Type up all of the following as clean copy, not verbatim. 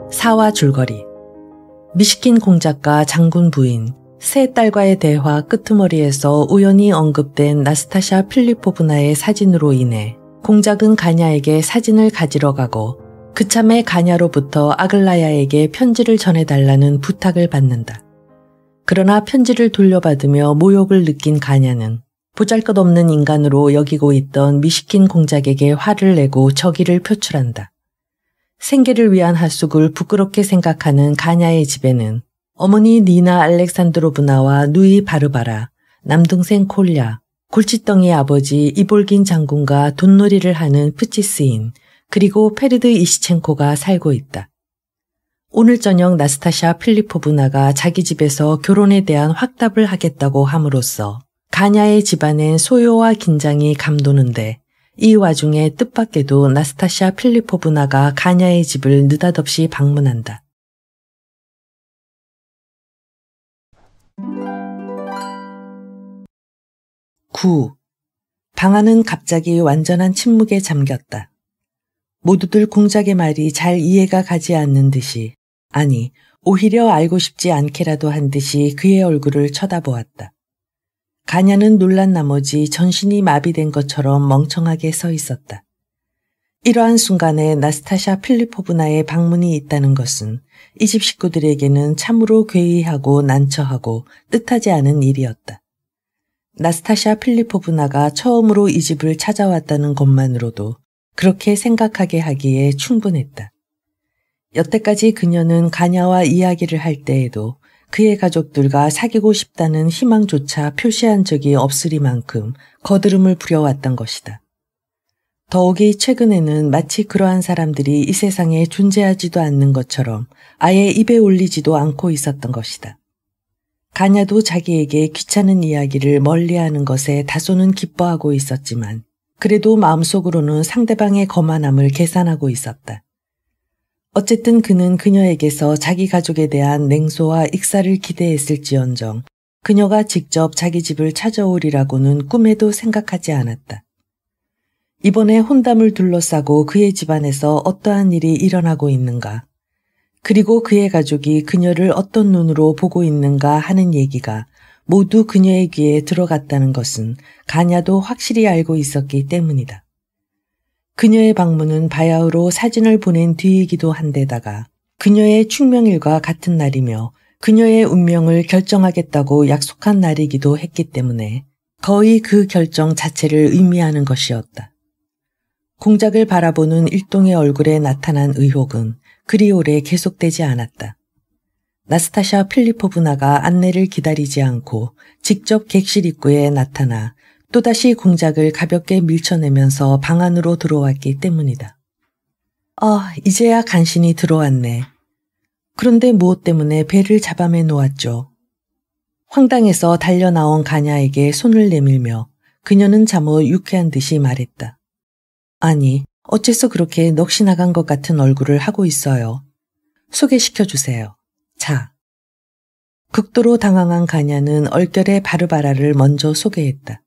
사와 줄거리. 미시킨 공작과 장군 부인, 세 딸과의 대화 끄트머리에서 우연히 언급된 나스타샤 필리포브나의 사진으로 인해 공작은 가냐에게 사진을 가지러 가고 그참에 가냐로부터 아글라야에게 편지를 전해달라는 부탁을 받는다. 그러나 편지를 돌려받으며 모욕을 느낀 가냐는 보잘것없는 인간으로 여기고 있던 미시킨 공작에게 화를 내고 적의를 표출한다. 생계를 위한 하숙을 부끄럽게 생각하는 가냐의 집에는 어머니 니나 알렉산드로브나와 누이 바르바라, 남동생 콜랴, 골칫덩이 아버지 이볼긴 장군과 돈놀이를 하는 프치스인, 그리고 페르드 이시첸코가 살고 있다. 오늘 저녁 나스타샤 필리포브나가 자기 집에서 결혼에 대한 확답을 하겠다고 함으로써 가냐의 집안엔 소요와 긴장이 감도는데 이 와중에 뜻밖에도 나스타샤 필리포브나가 가냐의 집을 느닷없이 방문한다. 방 안은 갑자기 완전한 침묵에 잠겼다. 모두들 공작의 말이 잘 이해가 가지 않는 듯이, 아니 오히려 알고 싶지 않게라도 한 듯이 그의 얼굴을 쳐다보았다. 가냐는 놀란 나머지 전신이 마비된 것처럼 멍청하게 서 있었다. 이러한 순간에 나스타샤 필리포브나의 방문이 있다는 것은 이 집 식구들에게는 참으로 괴이하고 난처하고 뜻하지 않은 일이었다. 나스타샤 필리포브나가 처음으로 이 집을 찾아왔다는 것만으로도 그렇게 생각하게 하기에 충분했다. 여태까지 그녀는 가냐와 이야기를 할 때에도 그의 가족들과 사귀고 싶다는 희망조차 표시한 적이 없으리만큼 거드름을 부려왔던 것이다. 더욱이 최근에는 마치 그러한 사람들이 이 세상에 존재하지도 않는 것처럼 아예 입에 올리지도 않고 있었던 것이다. 가냐도 자기에게 귀찮은 이야기를 멀리하는 것에 다소는 기뻐하고 있었지만 그래도 마음속으로는 상대방의 거만함을 계산하고 있었다. 어쨌든 그는 그녀에게서 자기 가족에 대한 냉소와 익사를 기대했을지언정 그녀가 직접 자기 집을 찾아오리라고는 꿈에도 생각하지 않았다. 이번에 혼담을 둘러싸고 그의 집안에서 어떠한 일이 일어나고 있는가, 그리고 그의 가족이 그녀를 어떤 눈으로 보고 있는가 하는 얘기가 모두 그녀의 귀에 들어갔다는 것은 가냐도 확실히 알고 있었기 때문이다. 그녀의 방문은 바야흐로 사진을 보낸 뒤이기도 한데다가 그녀의 충명일과 같은 날이며 그녀의 운명을 결정하겠다고 약속한 날이기도 했기 때문에 거의 그 결정 자체를 의미하는 것이었다. 공작을 바라보는 일동의 얼굴에 나타난 의혹은 그리 오래 계속되지 않았다. 나스타샤 필리포브나가 안내를 기다리지 않고 직접 객실 입구에 나타나 또다시 공작을 가볍게 밀쳐내면서 방 안으로 들어왔기 때문이다. 이제야 간신히 들어왔네. 그런데 무엇 때문에 배를 잡아매 놓았죠. 황당해서 달려나온 가냐에게 손을 내밀며 그녀는 잠옷 유쾌한 듯이 말했다. 아니, 어째서 그렇게 넋이 나간 것 같은 얼굴을 하고 있어요. 소개시켜주세요. 자. 극도로 당황한 가냐는 얼결에 바르바라를 먼저 소개했다.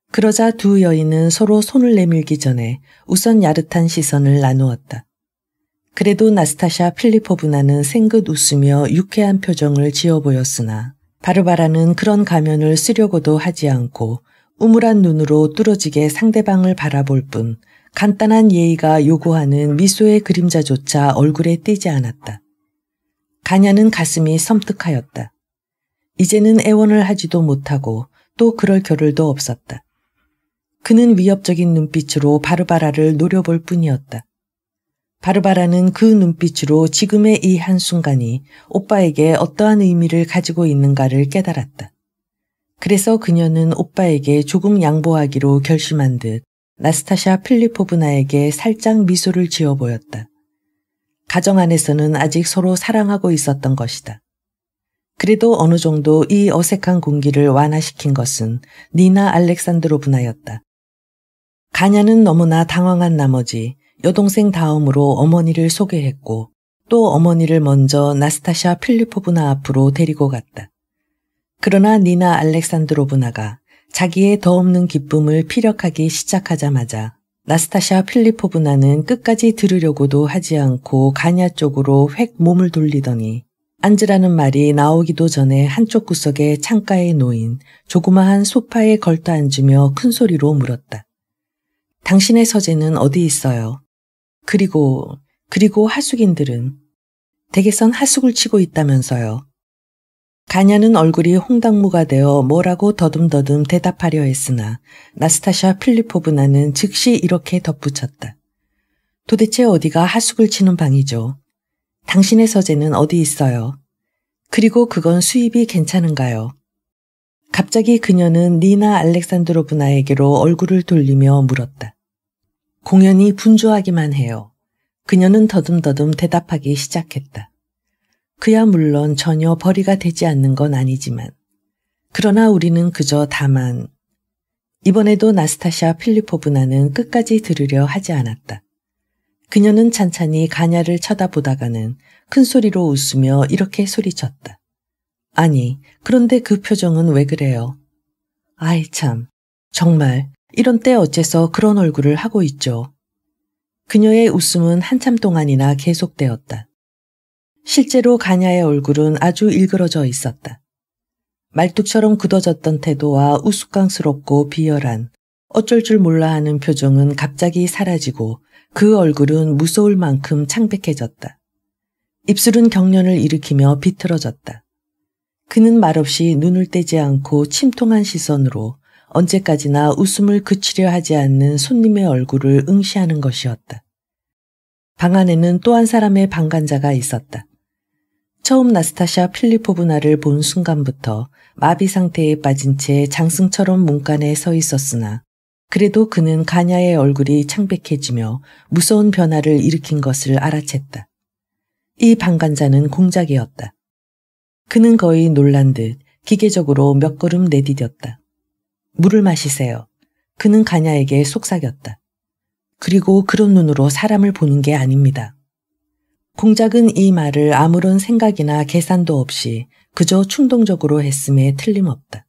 그러자 두 여인은 서로 손을 내밀기 전에 우선 야릇한 시선을 나누었다. 그래도 나스타샤 필리포브나는 생긋 웃으며 유쾌한 표정을 지어 보였으나 바르바라는 그런 가면을 쓰려고도 하지 않고 우물한 눈으로 뚫어지게 상대방을 바라볼 뿐 간단한 예의가 요구하는 미소의 그림자조차 얼굴에 띄지 않았다. 가냐는 가슴이 섬뜩하였다. 이제는 애원을 하지도 못하고 또 그럴 겨를도 없었다. 그는 위협적인 눈빛으로 바르바라를 노려볼 뿐이었다. 바르바라는 그 눈빛으로 지금의 이 한순간이 오빠에게 어떠한 의미를 가지고 있는가를 깨달았다. 그래서 그녀는 오빠에게 조금 양보하기로 결심한 듯 나스타샤 필리포브나에게 살짝 미소를 지어 보였다. 가정 안에서는 아직 서로 사랑하고 있었던 것이다. 그래도 어느 정도 이 어색한 공기를 완화시킨 것은 니나 알렉산드로브나였다. 가냐는 너무나 당황한 나머지 여동생 다음으로 어머니를 소개했고 또 어머니를 먼저 나스타샤 필리포브나 앞으로 데리고 갔다. 그러나 니나 알렉산드로브나가 자기의 더없는 기쁨을 피력하기 시작하자마자 나스타샤 필리포브나는 끝까지 들으려고도 하지 않고 가냐 쪽으로 획 몸을 돌리더니 앉으라는 말이 나오기도 전에 한쪽 구석에 창가에 놓인 조그마한 소파에 걸터 앉으며 큰 소리로 물었다. 당신의 서재는 어디 있어요? 그리고 하숙인들은 댁에선 하숙을 치고 있다면서요. 가냐는 얼굴이 홍당무가 되어 뭐라고 더듬더듬 대답하려 했으나 나스타샤 필리포브나는 즉시 이렇게 덧붙였다. 도대체 어디가 하숙을 치는 방이죠? 당신의 서재는 어디 있어요? 그리고 그건 수입이 괜찮은가요? 갑자기 그녀는 니나 알렉산드로브나에게로 얼굴을 돌리며 물었다. 공연이 분주하기만 해요. 그녀는 더듬더듬 대답하기 시작했다. 그야 물론 전혀 벌이가 되지 않는 건 아니지만 그러나 우리는 그저 다만 이번에도 나스타샤 필리포브나는 끝까지 들으려 하지 않았다. 그녀는 찬찬히 가냐를 쳐다보다가는 큰 소리로 웃으며 이렇게 소리쳤다. 아니, 그런데 그 표정은 왜 그래요? 아이 참, 정말 이런 때 어째서 그런 얼굴을 하고 있죠. 그녀의 웃음은 한참 동안이나 계속되었다. 실제로 가냐의 얼굴은 아주 일그러져 있었다. 말뚝처럼 굳어졌던 태도와 우스꽝스럽고 비열한 어쩔 줄 몰라 하는 표정은 갑자기 사라지고 그 얼굴은 무서울 만큼 창백해졌다. 입술은 경련을 일으키며 비틀어졌다. 그는 말없이 눈을 떼지 않고 침통한 시선으로 언제까지나 웃음을 그치려 하지 않는 손님의 얼굴을 응시하는 것이었다. 방 안에는 또 한 사람의 방관자가 있었다. 처음 나스타샤 필리포브나를 본 순간부터 마비 상태에 빠진 채 장승처럼 문간에 서 있었으나 그래도 그는 가냐의 얼굴이 창백해지며 무서운 변화를 일으킨 것을 알아챘다. 이 방관자는 공작이었다. 그는 거의 놀란 듯 기계적으로 몇 걸음 내디뎠다. 물을 마시세요. 그는 가냐에게 속삭였다. 그리고 그런 눈으로 사람을 보는 게 아닙니다. 공작은 이 말을 아무런 생각이나 계산도 없이 그저 충동적으로 했음에 틀림없다.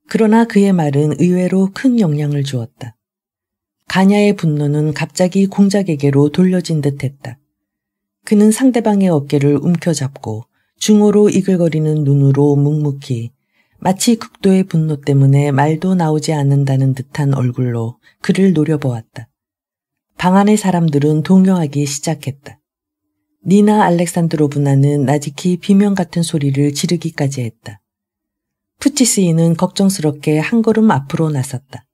그러나 그의 말은 의외로 큰 영향을 주었다. 가냐의 분노는 갑자기 공작에게로 돌려진 듯했다. 그는 상대방의 어깨를 움켜잡고 중호로 이글거리는 눈으로 묵묵히 마치 극도의 분노 때문에 말도 나오지 않는다는 듯한 얼굴로 그를 노려보았다. 방 안의 사람들은 동요하기 시작했다. 니나 알렉산드로브나는 나직히 비명 같은 소리를 지르기까지 했다. 푸치스이는 걱정스럽게 한 걸음 앞으로 나섰다.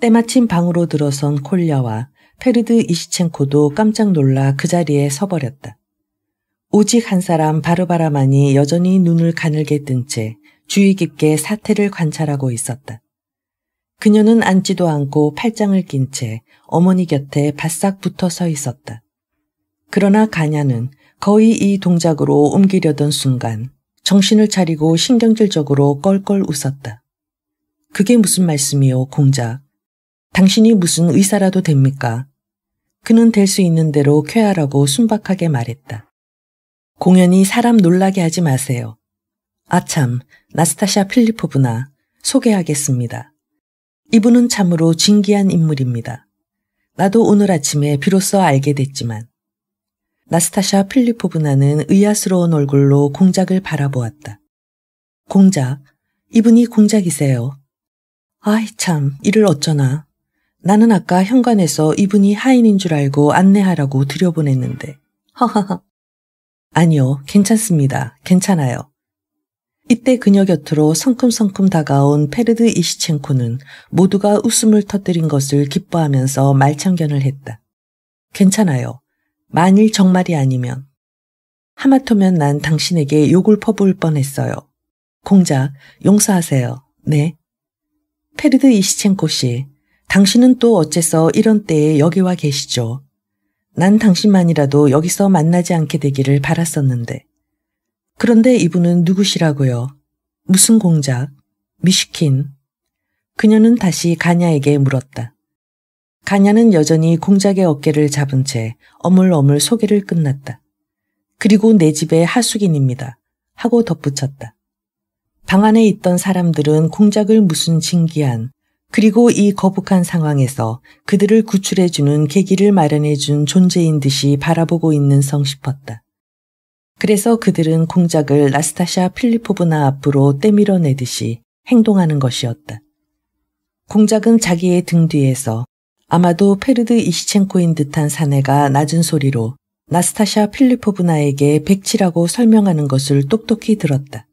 때마침 방으로 들어선 콜야와 페르드 이시첸코도 깜짝 놀라 그 자리에 서버렸다. 오직 한 사람 바르바라만이 여전히 눈을 가늘게 뜬 채 주의 깊게 사태를 관찰하고 있었다. 그녀는 앉지도 않고 팔짱을 낀 채 어머니 곁에 바싹 붙어 서 있었다. 그러나 가냐는 거의 이 동작으로 옮기려던 순간 정신을 차리고 신경질적으로 껄껄 웃었다. 그게 무슨 말씀이요, 공작? 당신이 무슨 의사라도 됩니까? 그는 될 수 있는 대로 쾌활하고 순박하게 말했다. 공연히 사람 놀라게 하지 마세요. 아참, 나스타샤 필리포브나 소개하겠습니다. 이분은 참으로 진기한 인물입니다. 나도 오늘 아침에 비로소 알게 됐지만 나스타샤 필리포브나는 의아스러운 얼굴로 공작을 바라보았다. 공작, 이분이 공작이세요. 아이 참, 이를 어쩌나. 나는 아까 현관에서 이분이 하인인 줄 알고 안내하라고 들여보냈는데. 허허허. 아니요, 괜찮습니다. 괜찮아요. 이때 그녀 곁으로 성큼성큼 다가온 페르드 이시첸코는 모두가 웃음을 터뜨린 것을 기뻐하면서 말참견을 했다. 괜찮아요. 만일 정말이 아니면. 하마터면 난 당신에게 욕을 퍼부을 뻔했어요. 공작, 용서하세요. 네. 페르드 이시첸코 씨, 당신은 또 어째서 이런 때에 여기 와 계시죠? 난 당신만이라도 여기서 만나지 않게 되기를 바랐었는데. 그런데 이분은 누구시라고요? 무슨 공작? 미슈킨. 그녀는 다시 가냐에게 물었다. 가냐는 여전히 공작의 어깨를 잡은 채 어물어물 소개를 끝났다. 그리고 내 집의 하숙인입니다. 하고 덧붙였다. 방 안에 있던 사람들은 공작을 무슨 진기한 그리고 이 거북한 상황에서 그들을 구출해주는 계기를 마련해준 존재인 듯이 바라보고 있는 성 싶었다. 그래서 그들은 공작을 나스타샤 필리포브나 앞으로 떼밀어내듯이 행동하는 것이었다. 공작은 자기의 등 뒤에서 아마도 페르드 이시첸코인 듯한 사내가 낮은 소리로 나스타샤 필리포브나에게 백치라고 설명하는 것을 똑똑히 들었다.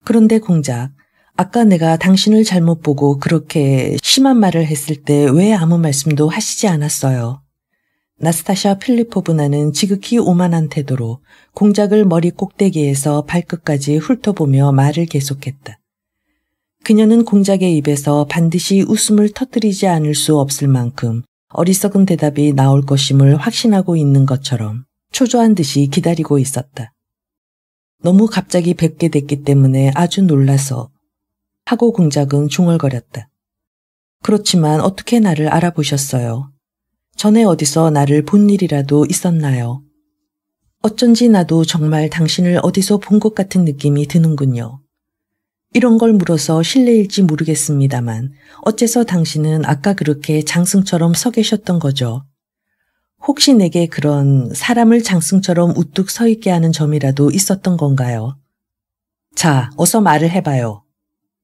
그런데 공작, 아까 내가 당신을 잘못 보고 그렇게 심한 말을 했을 때 왜 아무 말씀도 하시지 않았어요? 나스타샤 필리포브나는 지극히 오만한 태도로 공작을 머리 꼭대기에서 발끝까지 훑어보며 말을 계속했다. 그녀는 공작의 입에서 반드시 웃음을 터뜨리지 않을 수 없을 만큼 어리석은 대답이 나올 것임을 확신하고 있는 것처럼 초조한 듯이 기다리고 있었다. 너무 갑자기 뵙게 됐기 때문에 아주 놀라서 하고 공작은 중얼거렸다. 그렇지만 어떻게 나를 알아보셨어요? 전에 어디서 나를 본 일이라도 있었나요? 어쩐지 나도 정말 당신을 어디서 본 것 같은 느낌이 드는군요. 이런 걸 물어서 실례일지 모르겠습니다만 어째서 당신은 아까 그렇게 장승처럼 서 계셨던 거죠? 혹시 내게 그런 사람을 장승처럼 우뚝 서 있게 하는 점이라도 있었던 건가요? 자, 어서 말을 해봐요.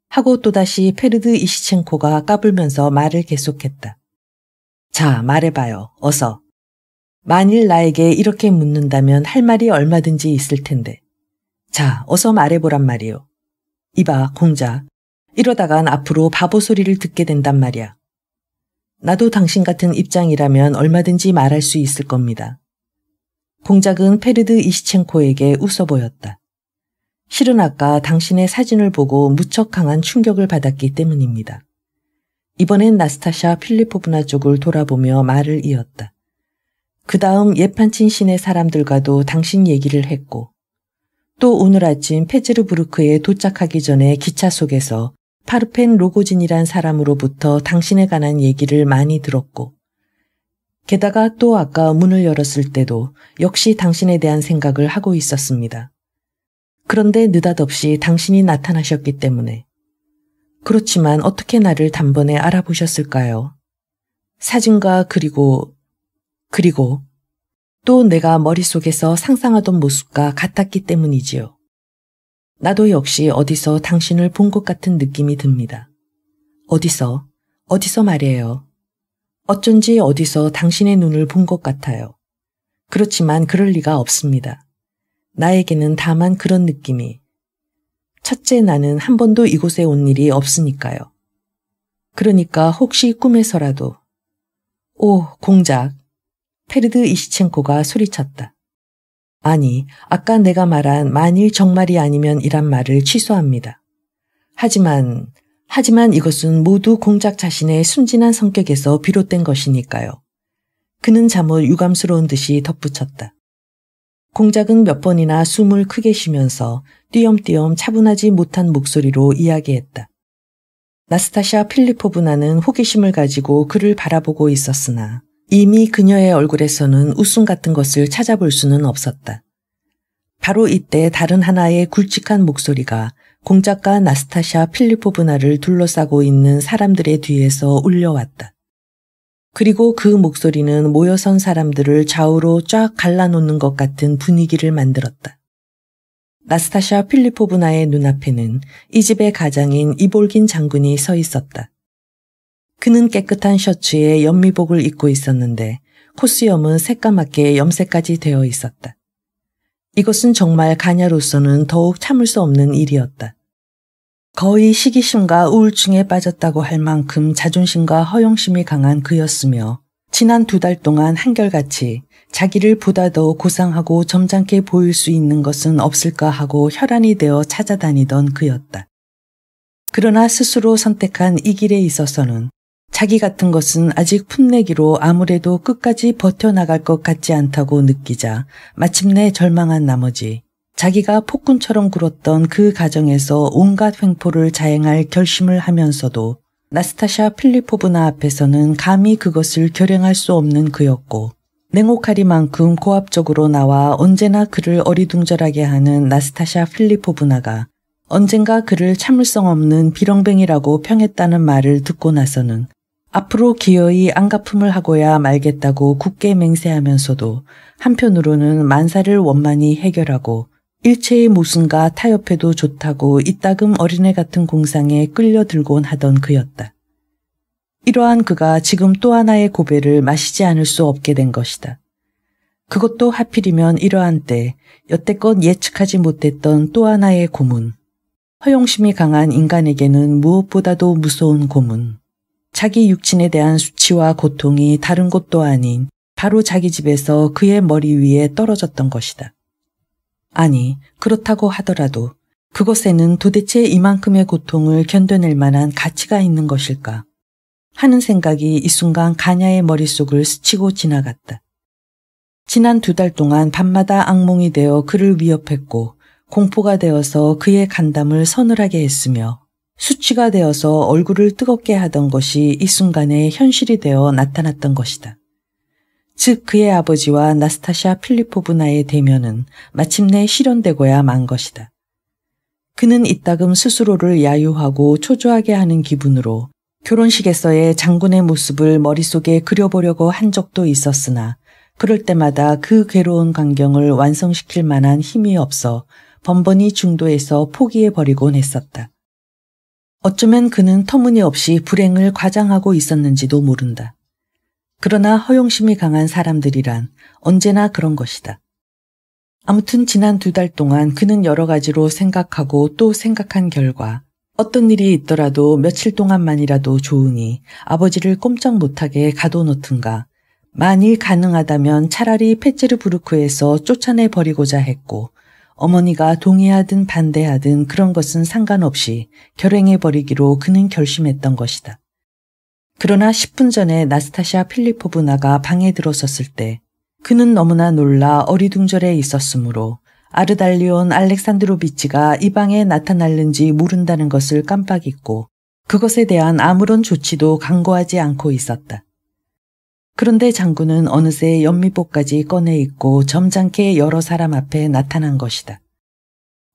하고 또다시 페르드 이시첸코가 까불면서 말을 계속했다. 자, 말해봐요. 어서. 만일 나에게 이렇게 묻는다면 할 말이 얼마든지 있을 텐데. 자, 어서 말해보란 말이요. 이봐, 공작. 이러다간 앞으로 바보 소리를 듣게 된단 말이야. 나도 당신 같은 입장이라면 얼마든지 말할 수 있을 겁니다. 공작은 페르드 이시첸코에게 웃어 보였다. 실은 아까 당신의 사진을 보고 무척 강한 충격을 받았기 때문입니다. 이번엔 나스타샤 필리포브나 쪽을 돌아보며 말을 이었다. 그 다음 예판친 시내 사람들과도 당신 얘기를 했고 또 오늘 아침 페제르부르크에 도착하기 전에 기차 속에서 파르펜 로고진이란 사람으로부터 당신에 관한 얘기를 많이 들었고 게다가 또 아까 문을 열었을 때도 역시 당신에 대한 생각을 하고 있었습니다. 그런데 느닷없이 당신이 나타나셨기 때문에. 그렇지만 어떻게 나를 단번에 알아보셨을까요? 사진과 그리고 또 내가 머릿속에서 상상하던 모습과 같았기 때문이지요. 나도 역시 어디서 당신을 본 것 같은 느낌이 듭니다. 어디서 말이에요. 어쩐지 어디서 당신의 눈을 본 것 같아요. 그렇지만 그럴 리가 없습니다. 나에게는 다만 그런 느낌이. 첫째, 나는 한 번도 이곳에 온 일이 없으니까요. 그러니까 혹시 꿈에서라도. 오, 공작. 페르드 이시첸코가 소리쳤다. 아니, 아까 내가 말한 만일 정말이 아니면 이란 말을 취소합니다. 하지만 이것은 모두 공작 자신의 순진한 성격에서 비롯된 것이니까요. 그는 잠옷 유감스러운 듯이 덧붙였다. 공작은 몇 번이나 숨을 크게 쉬면서 띄엄띄엄 차분하지 못한 목소리로 이야기했다. 나스타샤 필리포브나는 호기심을 가지고 그를 바라보고 있었으나 이미 그녀의 얼굴에서는 웃음 같은 것을 찾아볼 수는 없었다. 바로 이때 다른 하나의 굵직한 목소리가 공작과 나스타샤 필리포브나를 둘러싸고 있는 사람들의 뒤에서 울려왔다. 그리고 그 목소리는 모여선 사람들을 좌우로 쫙 갈라놓는 것 같은 분위기를 만들었다. 나스타샤 필리포브나의 눈앞에는 이 집의 가장인 이볼긴 장군이 서 있었다. 그는 깨끗한 셔츠에 연미복을 입고 있었는데 코수염은 새까맣게 염색까지 되어 있었다. 이것은 정말 가녀로서는 더욱 참을 수 없는 일이었다. 거의 시기심과 우울증에 빠졌다고 할 만큼 자존심과 허영심이 강한 그였으며 지난 2달 동안 한결같이 자기를 보다 더 고상하고 점잖게 보일 수 있는 것은 없을까 하고 혈안이 되어 찾아다니던 그였다. 그러나 스스로 선택한 이 길에 있어서는 자기 같은 것은 아직 풋내기로 아무래도 끝까지 버텨나갈 것 같지 않다고 느끼자 마침내 절망한 나머지 자기가 폭군처럼 굴었던 그 가정에서 온갖 횡포를 자행할 결심을 하면서도 나스타샤 필리포브나 앞에서는 감히 그것을 결행할 수 없는 그였고 냉혹하리만큼 고압적으로 나와 언제나 그를 어리둥절하게 하는 나스타샤 필리포브나가 언젠가 그를 참을성 없는 비렁뱅이라고 평했다는 말을 듣고 나서는 앞으로 기어이 안갚음을 하고야 말겠다고 굳게 맹세하면서도 한편으로는 만사를 원만히 해결하고 일체의 모순과 타협해도 좋다고 이따금 어린애 같은 공상에 끌려들곤 하던 그였다. 이러한 그가 지금 또 하나의 고배를 마시지 않을 수 없게 된 것이다. 그것도 하필이면 이러한 때 여태껏 예측하지 못했던 또 하나의 고문. 허용심이 강한 인간에게는 무엇보다도 무서운 고문. 자기 육친에 대한 수치와 고통이 다른 곳도 아닌 바로 자기 집에서 그의 머리 위에 떨어졌던 것이다. 아니, 그렇다고 하더라도 그것에는 도대체 이만큼의 고통을 견뎌낼 만한 가치가 있는 것일까 하는 생각이 이 순간 가냐의 머릿속을 스치고 지나갔다. 지난 2달 동안 밤마다 악몽이 되어 그를 위협했고 공포가 되어서 그의 간담을 서늘하게 했으며 수치가 되어서 얼굴을 뜨겁게 하던 것이 이 순간에 현실이 되어 나타났던 것이다. 즉 그의 아버지와 나스타샤 필리포브나의 대면은 마침내 실현되고야 만 것이다. 그는 이따금 스스로를 야유하고 초조하게 하는 기분으로 결혼식에서의 장군의 모습을 머릿속에 그려보려고 한 적도 있었으나 그럴 때마다 그 괴로운 광경을 완성시킬 만한 힘이 없어 번번이 중도에서 포기해버리곤 했었다. 어쩌면 그는 터무니없이 불행을 과장하고 있었는지도 모른다. 그러나 허용심이 강한 사람들이란 언제나 그런 것이다. 아무튼 지난 2달 동안 그는 여러 가지로 생각하고 또 생각한 결과 어떤 일이 있더라도 며칠 동안만이라도 좋으니 아버지를 꼼짝 못하게 가둬놓든가 만일 가능하다면 차라리 페체르부르크에서 쫓아내버리고자 했고 어머니가 동의하든 반대하든 그런 것은 상관없이 결행해버리기로 그는 결심했던 것이다. 그러나 10분 전에 나스타샤 필리포브나가 방에 들어섰을 때 그는 너무나 놀라 어리둥절해 있었으므로 아르달리온 알렉산드로비치가 이 방에 나타날는지 모른다는 것을 깜빡 잊고 그것에 대한 아무런 조치도 강구하지 않고 있었다. 그런데 장군은 어느새 연미복까지 꺼내 입고 점잖게 여러 사람 앞에 나타난 것이다.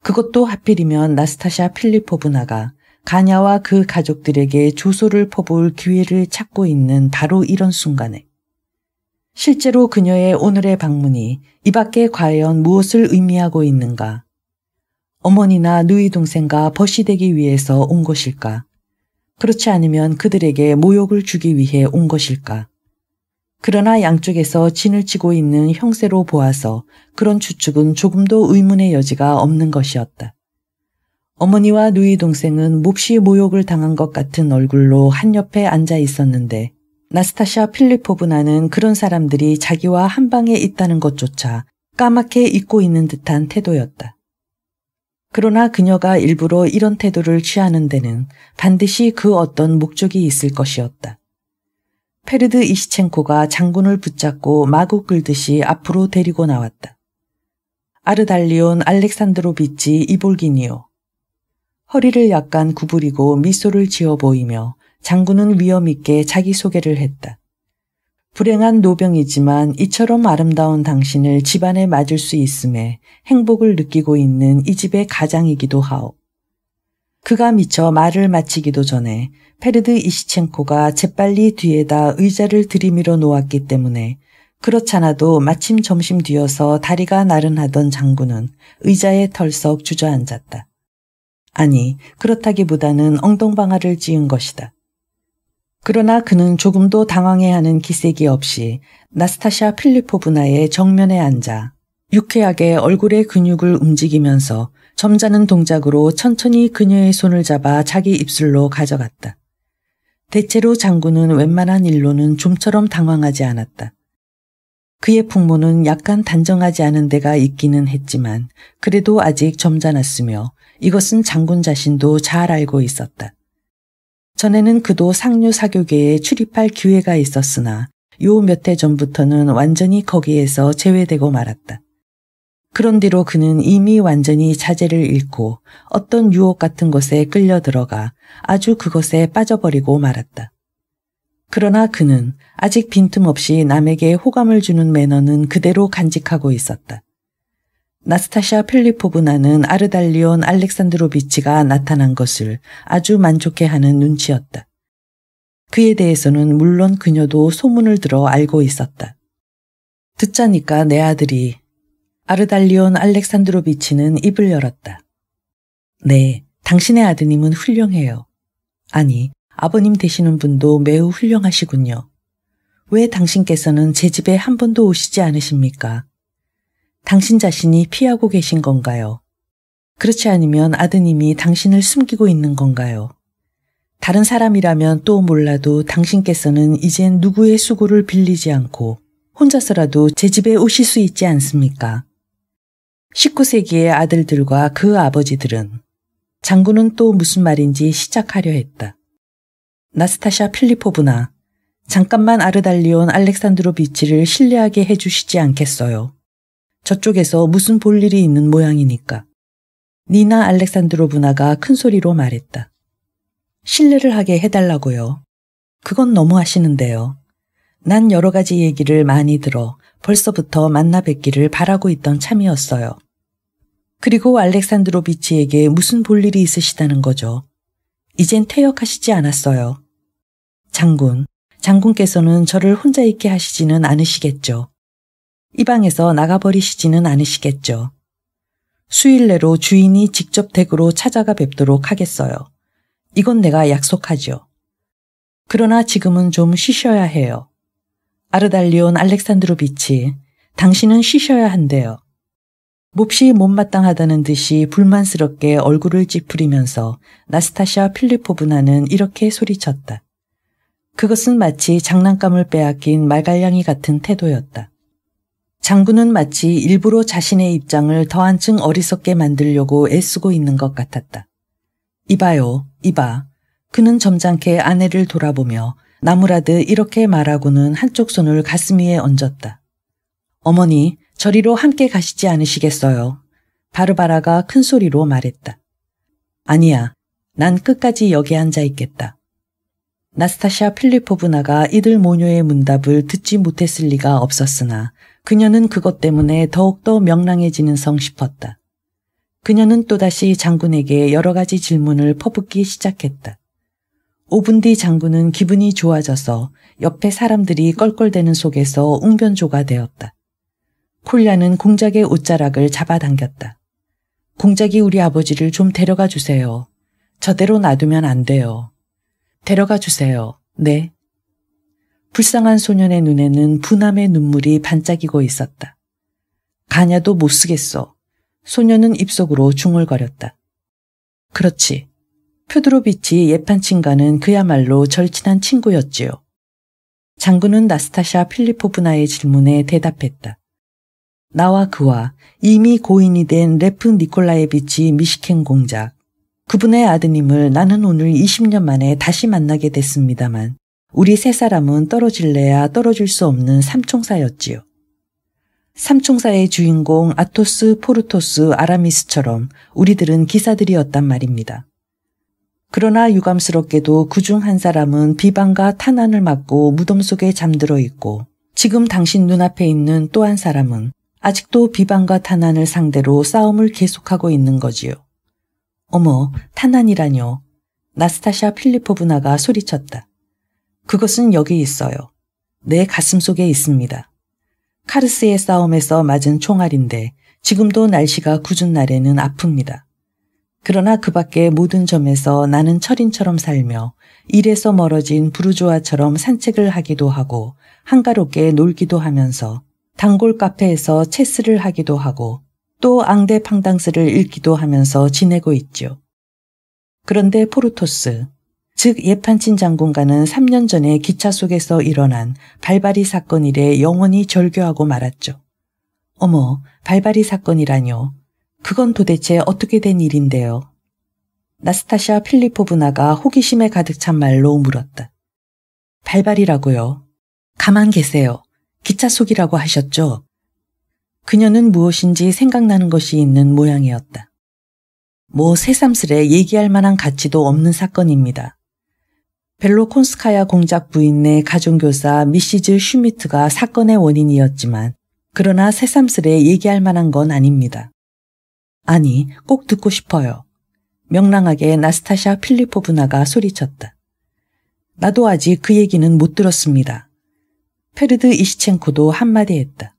그것도 하필이면 나스타샤 필리포브나가 가냐와 그 가족들에게 조소를 퍼부을 기회를 찾고 있는 바로 이런 순간에 실제로 그녀의 오늘의 방문이 이 밖에 과연 무엇을 의미하고 있는가? 어머니나 누이 동생과 벗이 되기 위해서 온 것일까? 그렇지 않으면 그들에게 모욕을 주기 위해 온 것일까? 그러나 양쪽에서 진을 치고 있는 형세로 보아서 그런 추측은 조금도 의문의 여지가 없는 것이었다. 어머니와 누이 동생은 몹시 모욕을 당한 것 같은 얼굴로 한 옆에 앉아 있었는데 나스타샤 필리포브나는 그런 사람들이 자기와 한 방에 있다는 것조차 까맣게 잊고 있는 듯한 태도였다. 그러나 그녀가 일부러 이런 태도를 취하는 데는 반드시 그 어떤 목적이 있을 것이었다. 페르드 이시첸코가 장군을 붙잡고 마구 끌듯이 앞으로 데리고 나왔다. 아르달리온 알렉산드로비치 이볼기니오. 허리를 약간 구부리고 미소를 지어 보이며 장군은 위엄 있게 자기소개를 했다. 불행한 노병이지만 이처럼 아름다운 당신을 집안에 맞을 수 있음에 행복을 느끼고 있는 이 집의 가장이기도 하오. 그가 미처 말을 마치기도 전에 페르드 이시첸코가 재빨리 뒤에다 의자를 들이밀어 놓았기 때문에 그렇잖아도 마침 점심 뒤여서 다리가 나른하던 장군은 의자에 털썩 주저앉았다. 아니, 그렇다기보다는 엉덩방아를 찧은 것이다. 그러나 그는 조금도 당황해하는 기색이 없이 나스타샤 필리포브나의 정면에 앉아 유쾌하게 얼굴의 근육을 움직이면서 점잖은 동작으로 천천히 그녀의 손을 잡아 자기 입술로 가져갔다. 대체로 장군은 웬만한 일로는 좀처럼 당황하지 않았다. 그의 풍모는 약간 단정하지 않은 데가 있기는 했지만 그래도 아직 점잖았으며 이것은 장군 자신도 잘 알고 있었다. 전에는 그도 상류 사교계에 출입할 기회가 있었으나 요 몇 해 전부터는 완전히 거기에서 제외되고 말았다. 그런 뒤로 그는 이미 완전히 자제를 잃고 어떤 유혹 같은 것에 끌려 들어가 아주 그것에 빠져버리고 말았다. 그러나 그는 아직 빈틈없이 남에게 호감을 주는 매너는 그대로 간직하고 있었다. 나스타샤 필리포브나는 아르달리온 알렉산드로비치가 나타난 것을 아주 만족해하는 눈치였다. 그에 대해서는 물론 그녀도 소문을 들어 알고 있었다. 듣자니까 내 아들이. 아르달리온 알렉산드로비치는 입을 열었다. 네, 당신의 아드님은 훌륭해요. 아니, 아버님 되시는 분도 매우 훌륭하시군요. 왜 당신께서는 제 집에 한 번도 오시지 않으십니까? 당신 자신이 피하고 계신 건가요? 그렇지 않으면 아드님이 당신을 숨기고 있는 건가요? 다른 사람이라면 또 몰라도 당신께서는 이젠 누구의 수고를 빌리지 않고 혼자서라도 제 집에 오실 수 있지 않습니까? 19세기의 아들들과 그 아버지들은 장군은 또 무슨 말인지 시작하려 했다. 나스타샤 필리포브나, 잠깐만 아르달리온 알렉산드로비치를 실례하게 해주시지 않겠어요? 저쪽에서 무슨 볼 일이 있는 모양이니까. 니나 알렉산드로브나가 큰 소리로 말했다. 실례를 하게 해달라고요. 그건 너무 하시는데요. 난 여러 가지 얘기를 많이 들어 벌써부터 만나 뵙기를 바라고 있던 참이었어요. 그리고 알렉산드로비치에게 무슨 볼 일이 있으시다는 거죠. 이젠 퇴역하시지 않았어요. 장군께서는 저를 혼자 있게 하시지는 않으시겠죠. 이 방에서 나가버리시지는 않으시겠죠. 수일 내로 주인이 직접 댁으로 찾아가 뵙도록 하겠어요. 이건 내가 약속하죠. 그러나 지금은 좀 쉬셔야 해요. 아르달리온 알렉산드로비치, 당신은 쉬셔야 한대요. 몹시 못마땅하다는 듯이 불만스럽게 얼굴을 찌푸리면서 나스타샤 필리포브나는 이렇게 소리쳤다. 그것은 마치 장난감을 빼앗긴 말갈량이 같은 태도였다. 장군은 마치 일부러 자신의 입장을 더 한층 어리석게 만들려고 애쓰고 있는 것 같았다. 이봐요, 이봐. 그는 점잖게 아내를 돌아보며 나무라듯 이렇게 말하고는 한쪽 손을 가슴 위에 얹었다. 어머니, 저리로 함께 가시지 않으시겠어요? 바르바라가 큰 소리로 말했다. 아니야, 난 끝까지 여기 앉아 있겠다. 나스타샤 필리포브나가 이들 모녀의 문답을 듣지 못했을 리가 없었으나 그녀는 그것 때문에 더욱더 명랑해지는 성 싶었다. 그녀는 또다시 장군에게 여러 가지 질문을 퍼붓기 시작했다. 5분 뒤 장군은 기분이 좋아져서 옆에 사람들이 껄껄대는 속에서 웅변조가 되었다. 콜야는 공작의 옷자락을 잡아당겼다. 공작이 우리 아버지를 좀 데려가 주세요. 저대로 놔두면 안 돼요. 데려가 주세요. 네. 불쌍한 소년의 눈에는 분함의 눈물이 반짝이고 있었다. 가냐도 못 쓰겠어. 소년은 입속으로 중얼거렸다. 그렇지. 퓨드로비치 예판친과는 그야말로 절친한 친구였지요. 장군은 나스타샤 필리포브나의 질문에 대답했다. 나와 그와 이미 고인이 된 레프 니콜라예비치 미시켄 공작. 그분의 아드님을 나는 오늘 20년 만에 다시 만나게 됐습니다만 우리 세 사람은 떨어질래야 떨어질 수 없는 삼총사였지요. 삼총사의 주인공 아토스, 포르토스, 아라미스처럼 우리들은 기사들이었단 말입니다. 그러나 유감스럽게도 그중 한 사람은 비방과 탄환을 맞고 무덤 속에 잠들어 있고 지금 당신 눈앞에 있는 또 한 사람은 아직도 비방과 탄환을 상대로 싸움을 계속하고 있는 거지요. 어머, 탄환이라뇨. 나스타샤 필리포브나가 소리쳤다. 그것은 여기 있어요. 내 가슴 속에 있습니다. 카르스의 싸움에서 맞은 총알인데 지금도 날씨가 궂은 날에는 아픕니다. 그러나 그 밖의 모든 점에서 나는 철인처럼 살며 일에서 멀어진 부르주아처럼 산책을 하기도 하고 한가롭게 놀기도 하면서 단골 카페에서 체스를 하기도 하고 또 앙대 팡당스를 읽기도 하면서 지내고 있죠. 그런데 포르토스, 즉 예판친 장군과는 3년 전에 기차 속에서 일어난 발바리 사건 이래 영원히 절교하고 말았죠. 어머, 발바리 사건이라뇨. 그건 도대체 어떻게 된 일인데요? 나스타샤 필리포브나가 호기심에 가득 찬 말로 물었다. 발발이라고요. 가만 계세요. 기차 속이라고 하셨죠? 그녀는 무엇인지 생각나는 것이 있는 모양이었다. 뭐 새삼스레 얘기할 만한 가치도 없는 사건입니다. 벨로콘스카야 공작 부인의 가정교사 미시즈 슈미트가 사건의 원인이었지만 그러나 새삼스레 얘기할 만한 건 아닙니다. 아니, 꼭 듣고 싶어요. 명랑하게 나스타샤 필리포브나가 소리쳤다. 나도 아직 그 얘기는 못 들었습니다. 페르드 이시첸코도 한마디 했다.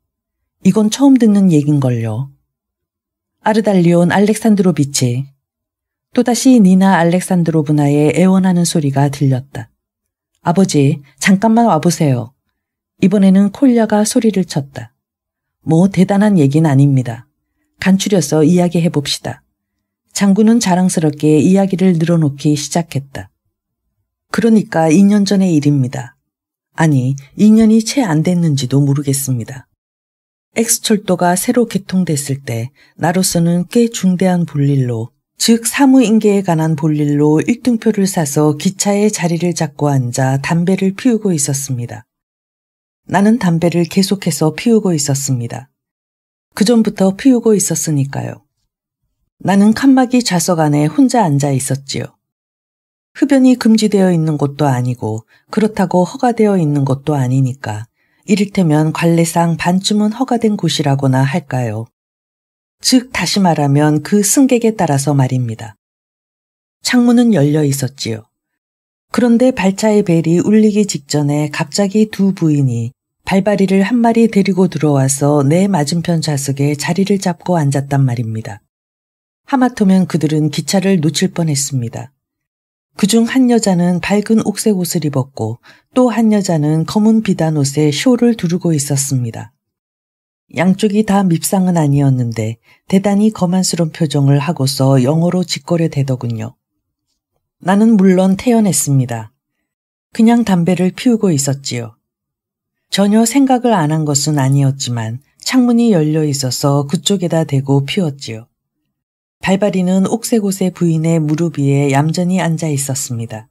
이건 처음 듣는 얘긴걸요. 아르달리온 알렉산드로비치. 또다시 니나 알렉산드로브나의 애원하는 소리가 들렸다. 아버지, 잠깐만 와보세요. 이번에는 콜야가 소리를 쳤다. 뭐 대단한 얘긴 아닙니다. 간추려서 이야기해봅시다. 장군은 자랑스럽게 이야기를 늘어놓기 시작했다. 그러니까 2년 전의 일입니다. 아니, 2년이 채 안 됐는지도 모르겠습니다. X철도가 새로 개통됐을 때 나로서는 꽤 중대한 볼일로, 즉 사무인계에 관한 볼일로 1등표를 사서 기차에 자리를 잡고 앉아 담배를 피우고 있었습니다. 나는 담배를 계속해서 피우고 있었습니다. 그전부터 피우고 있었으니까요. 나는 칸막이 좌석 안에 혼자 앉아 있었지요. 흡연이 금지되어 있는 곳도 아니고 그렇다고 허가되어 있는 곳도 아니니까 이를테면 관례상 반쯤은 허가된 곳이라고나 할까요. 즉 다시 말하면 그 승객에 따라서 말입니다. 창문은 열려 있었지요. 그런데 발차의 벨이 울리기 직전에 갑자기 두 부인이 발바리를 한 마리 데리고 들어와서 내 맞은편 좌석에 자리를 잡고 앉았단 말입니다. 하마터면 그들은 기차를 놓칠 뻔했습니다. 그중 한 여자는 밝은 옥색 옷을 입었고 또 한 여자는 검은 비단 옷에 쇼를 두르고 있었습니다. 양쪽이 다 밉상은 아니었는데 대단히 거만스러운 표정을 하고서 영어로 짓거려 대더군요. 나는 물론 태연했습니다. 그냥 담배를 피우고 있었지요. 전혀 생각을 안 한 것은 아니었지만 창문이 열려 있어서 그쪽에다 대고 피웠지요. 발바리는 옥색 옷의 부인의 무릎 위에 얌전히 앉아 있었습니다.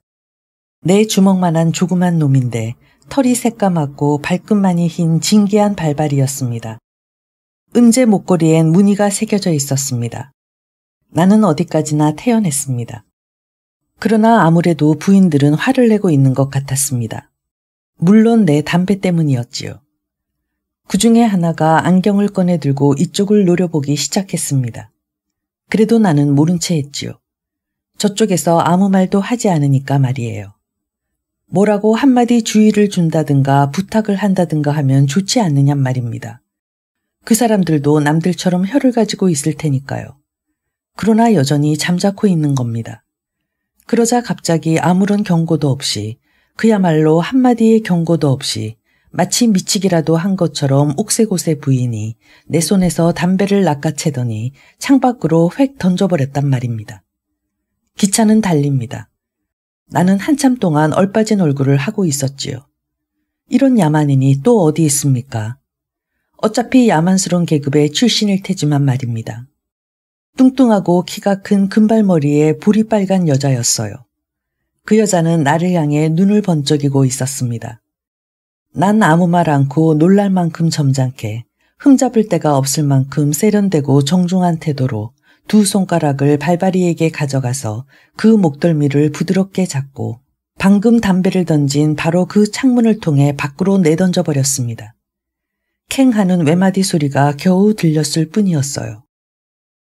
내 주먹만한 조그만 놈인데 털이 새까맣고 발끝만이 흰 진기한 발바리였습니다. 은제 목걸이엔 무늬가 새겨져 있었습니다. 나는 어디까지나 태연했습니다. 그러나 아무래도 부인들은 화를 내고 있는 것 같았습니다. 물론 내 담배 때문이었지요. 그 중에 하나가 안경을 꺼내 들고 이쪽을 노려보기 시작했습니다. 그래도 나는 모른 채 했지요. 저쪽에서 아무 말도 하지 않으니까 말이에요. 뭐라고 한마디 주의를 준다든가 부탁을 한다든가 하면 좋지 않느냔 말입니다. 그 사람들도 남들처럼 혀를 가지고 있을 테니까요. 그러나 여전히 잠자코 있는 겁니다. 그러자 갑자기 아무런 경고도 없이, 그야말로 한마디의 경고도 없이 마치 미치기라도 한 것처럼 옥색 옷의 부인이 내 손에서 담배를 낚아채더니 창밖으로 획 던져버렸단 말입니다. 기차는 달립니다. 나는 한참 동안 얼빠진 얼굴을 하고 있었지요. 이런 야만인이 또 어디 있습니까? 어차피 야만스러운 계급의 출신일 테지만 말입니다. 뚱뚱하고 키가 큰 금발머리에 볼이 빨간 여자였어요. 그 여자는 나를 향해 눈을 번쩍이고 있었습니다. 난 아무 말 않고 놀랄 만큼 점잖게 흠잡을 데가 없을 만큼 세련되고 정중한 태도로 두 손가락을 발바리에게 가져가서 그 목덜미를 부드럽게 잡고 방금 담배를 던진 바로 그 창문을 통해 밖으로 내던져 버렸습니다. 캥 하는 외마디 소리가 겨우 들렸을 뿐이었어요.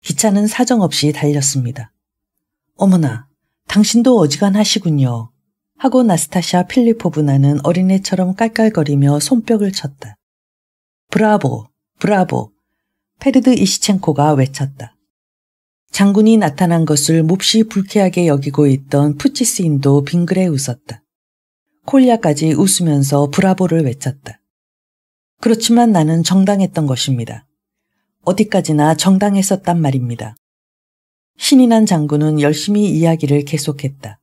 기차는 사정없이 달렸습니다. 어머나, 당신도 어지간하시군요. 하고 나스타샤 필리포브나는 어린애처럼 깔깔거리며 손뼉을 쳤다. 브라보, 브라보, 페르드 이시첸코가 외쳤다. 장군이 나타난 것을 몹시 불쾌하게 여기고 있던 푸치스인도 빙그레 웃었다. 콜야까지 웃으면서 브라보를 외쳤다. 그렇지만 나는 정당했던 것입니다. 어디까지나 정당했었단 말입니다. 신이 난 장군은 열심히 이야기를 계속했다.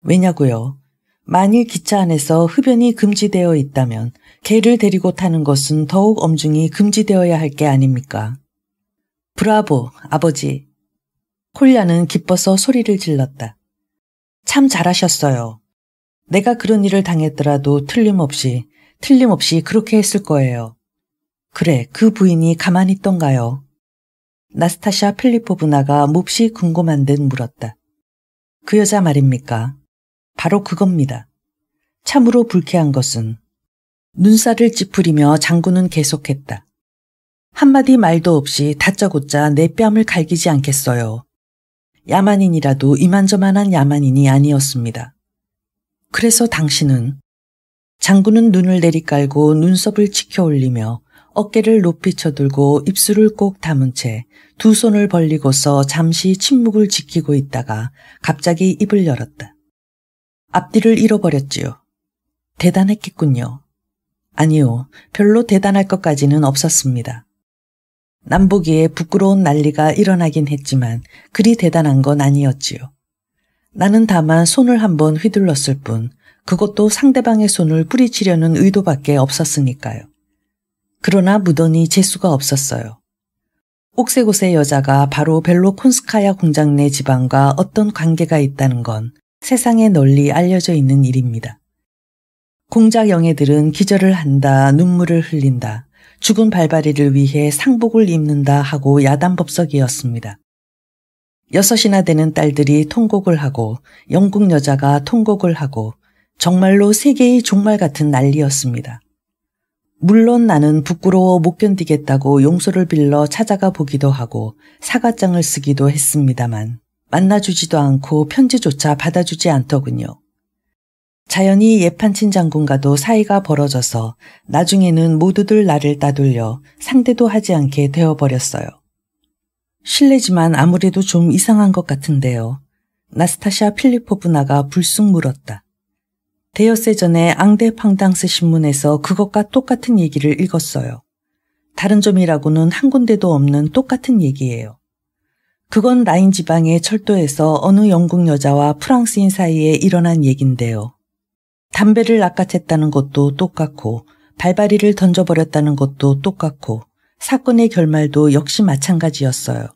왜냐고요? 만일 기차 안에서 흡연이 금지되어 있다면 개를 데리고 타는 것은 더욱 엄중히 금지되어야 할 게 아닙니까? 브라보, 아버지. 콜야는 기뻐서 소리를 질렀다. 참 잘하셨어요. 내가 그런 일을 당했더라도 틀림없이 그렇게 했을 거예요. 그래, 그 부인이 가만히 있던가요? 나스타샤 필리포브나가 몹시 궁금한 듯 물었다. 그 여자 말입니까? 바로 그겁니다. 참으로 불쾌한 것은 눈살을 찌푸리며 장군은 계속했다. 한마디 말도 없이 다짜고짜 내 뺨을 갈기지 않겠어요. 야만인이라도 이만저만한 야만인이 아니었습니다. 그래서 당신은? 장군은 눈을 내리깔고 눈썹을 치켜 올리며 어깨를 높이 쳐들고 입술을 꼭 다문 채 두 손을 벌리고서 잠시 침묵을 지키고 있다가 갑자기 입을 열었다. 앞뒤를 잃어버렸지요. 대단했겠군요. 아니요, 별로 대단할 것까지는 없었습니다. 남보기에 부끄러운 난리가 일어나긴 했지만 그리 대단한 건 아니었지요. 나는 다만 손을 한번 휘둘렀을 뿐 그것도 상대방의 손을 뿌리치려는 의도밖에 없었으니까요. 그러나 무던히 재수가 없었어요. 옥새곳의 여자가 바로 벨로콘스카야 공장 내 집안과 어떤 관계가 있다는 건 세상에 널리 알려져 있는 일입니다. 공작 영예들은 기절을 한다, 눈물을 흘린다, 죽은 발바리를 위해 상복을 입는다 하고 야단법석이었습니다. 6이나 되는 딸들이 통곡을 하고 영국 여자가 통곡을 하고 정말로 세계의 종말 같은 난리였습니다. 물론 나는 부끄러워 못 견디겠다고 용서를 빌러 찾아가 보기도 하고 사과장을 쓰기도 했습니다만 만나주지도 않고 편지조차 받아주지 않더군요. 자연히 예판친 장군과도 사이가 벌어져서 나중에는 모두들 나를 따돌려 상대도 하지 않게 되어버렸어요. 실례지만 아무래도 좀 이상한 것 같은데요. 나스타샤 필리포브나가 불쑥 물었다. 대여세 전에 앙데팡당스 신문에서 그것과 똑같은 얘기를 읽었어요. 다른 점이라고는 한 군데도 없는 똑같은 얘기예요. 그건 라인 지방의 철도에서 어느 영국 여자와 프랑스인 사이에 일어난 얘긴데요. 담배를 낚아챘다는 것도 똑같고 발바리를 던져버렸다는 것도 똑같고 사건의 결말도 역시 마찬가지였어요.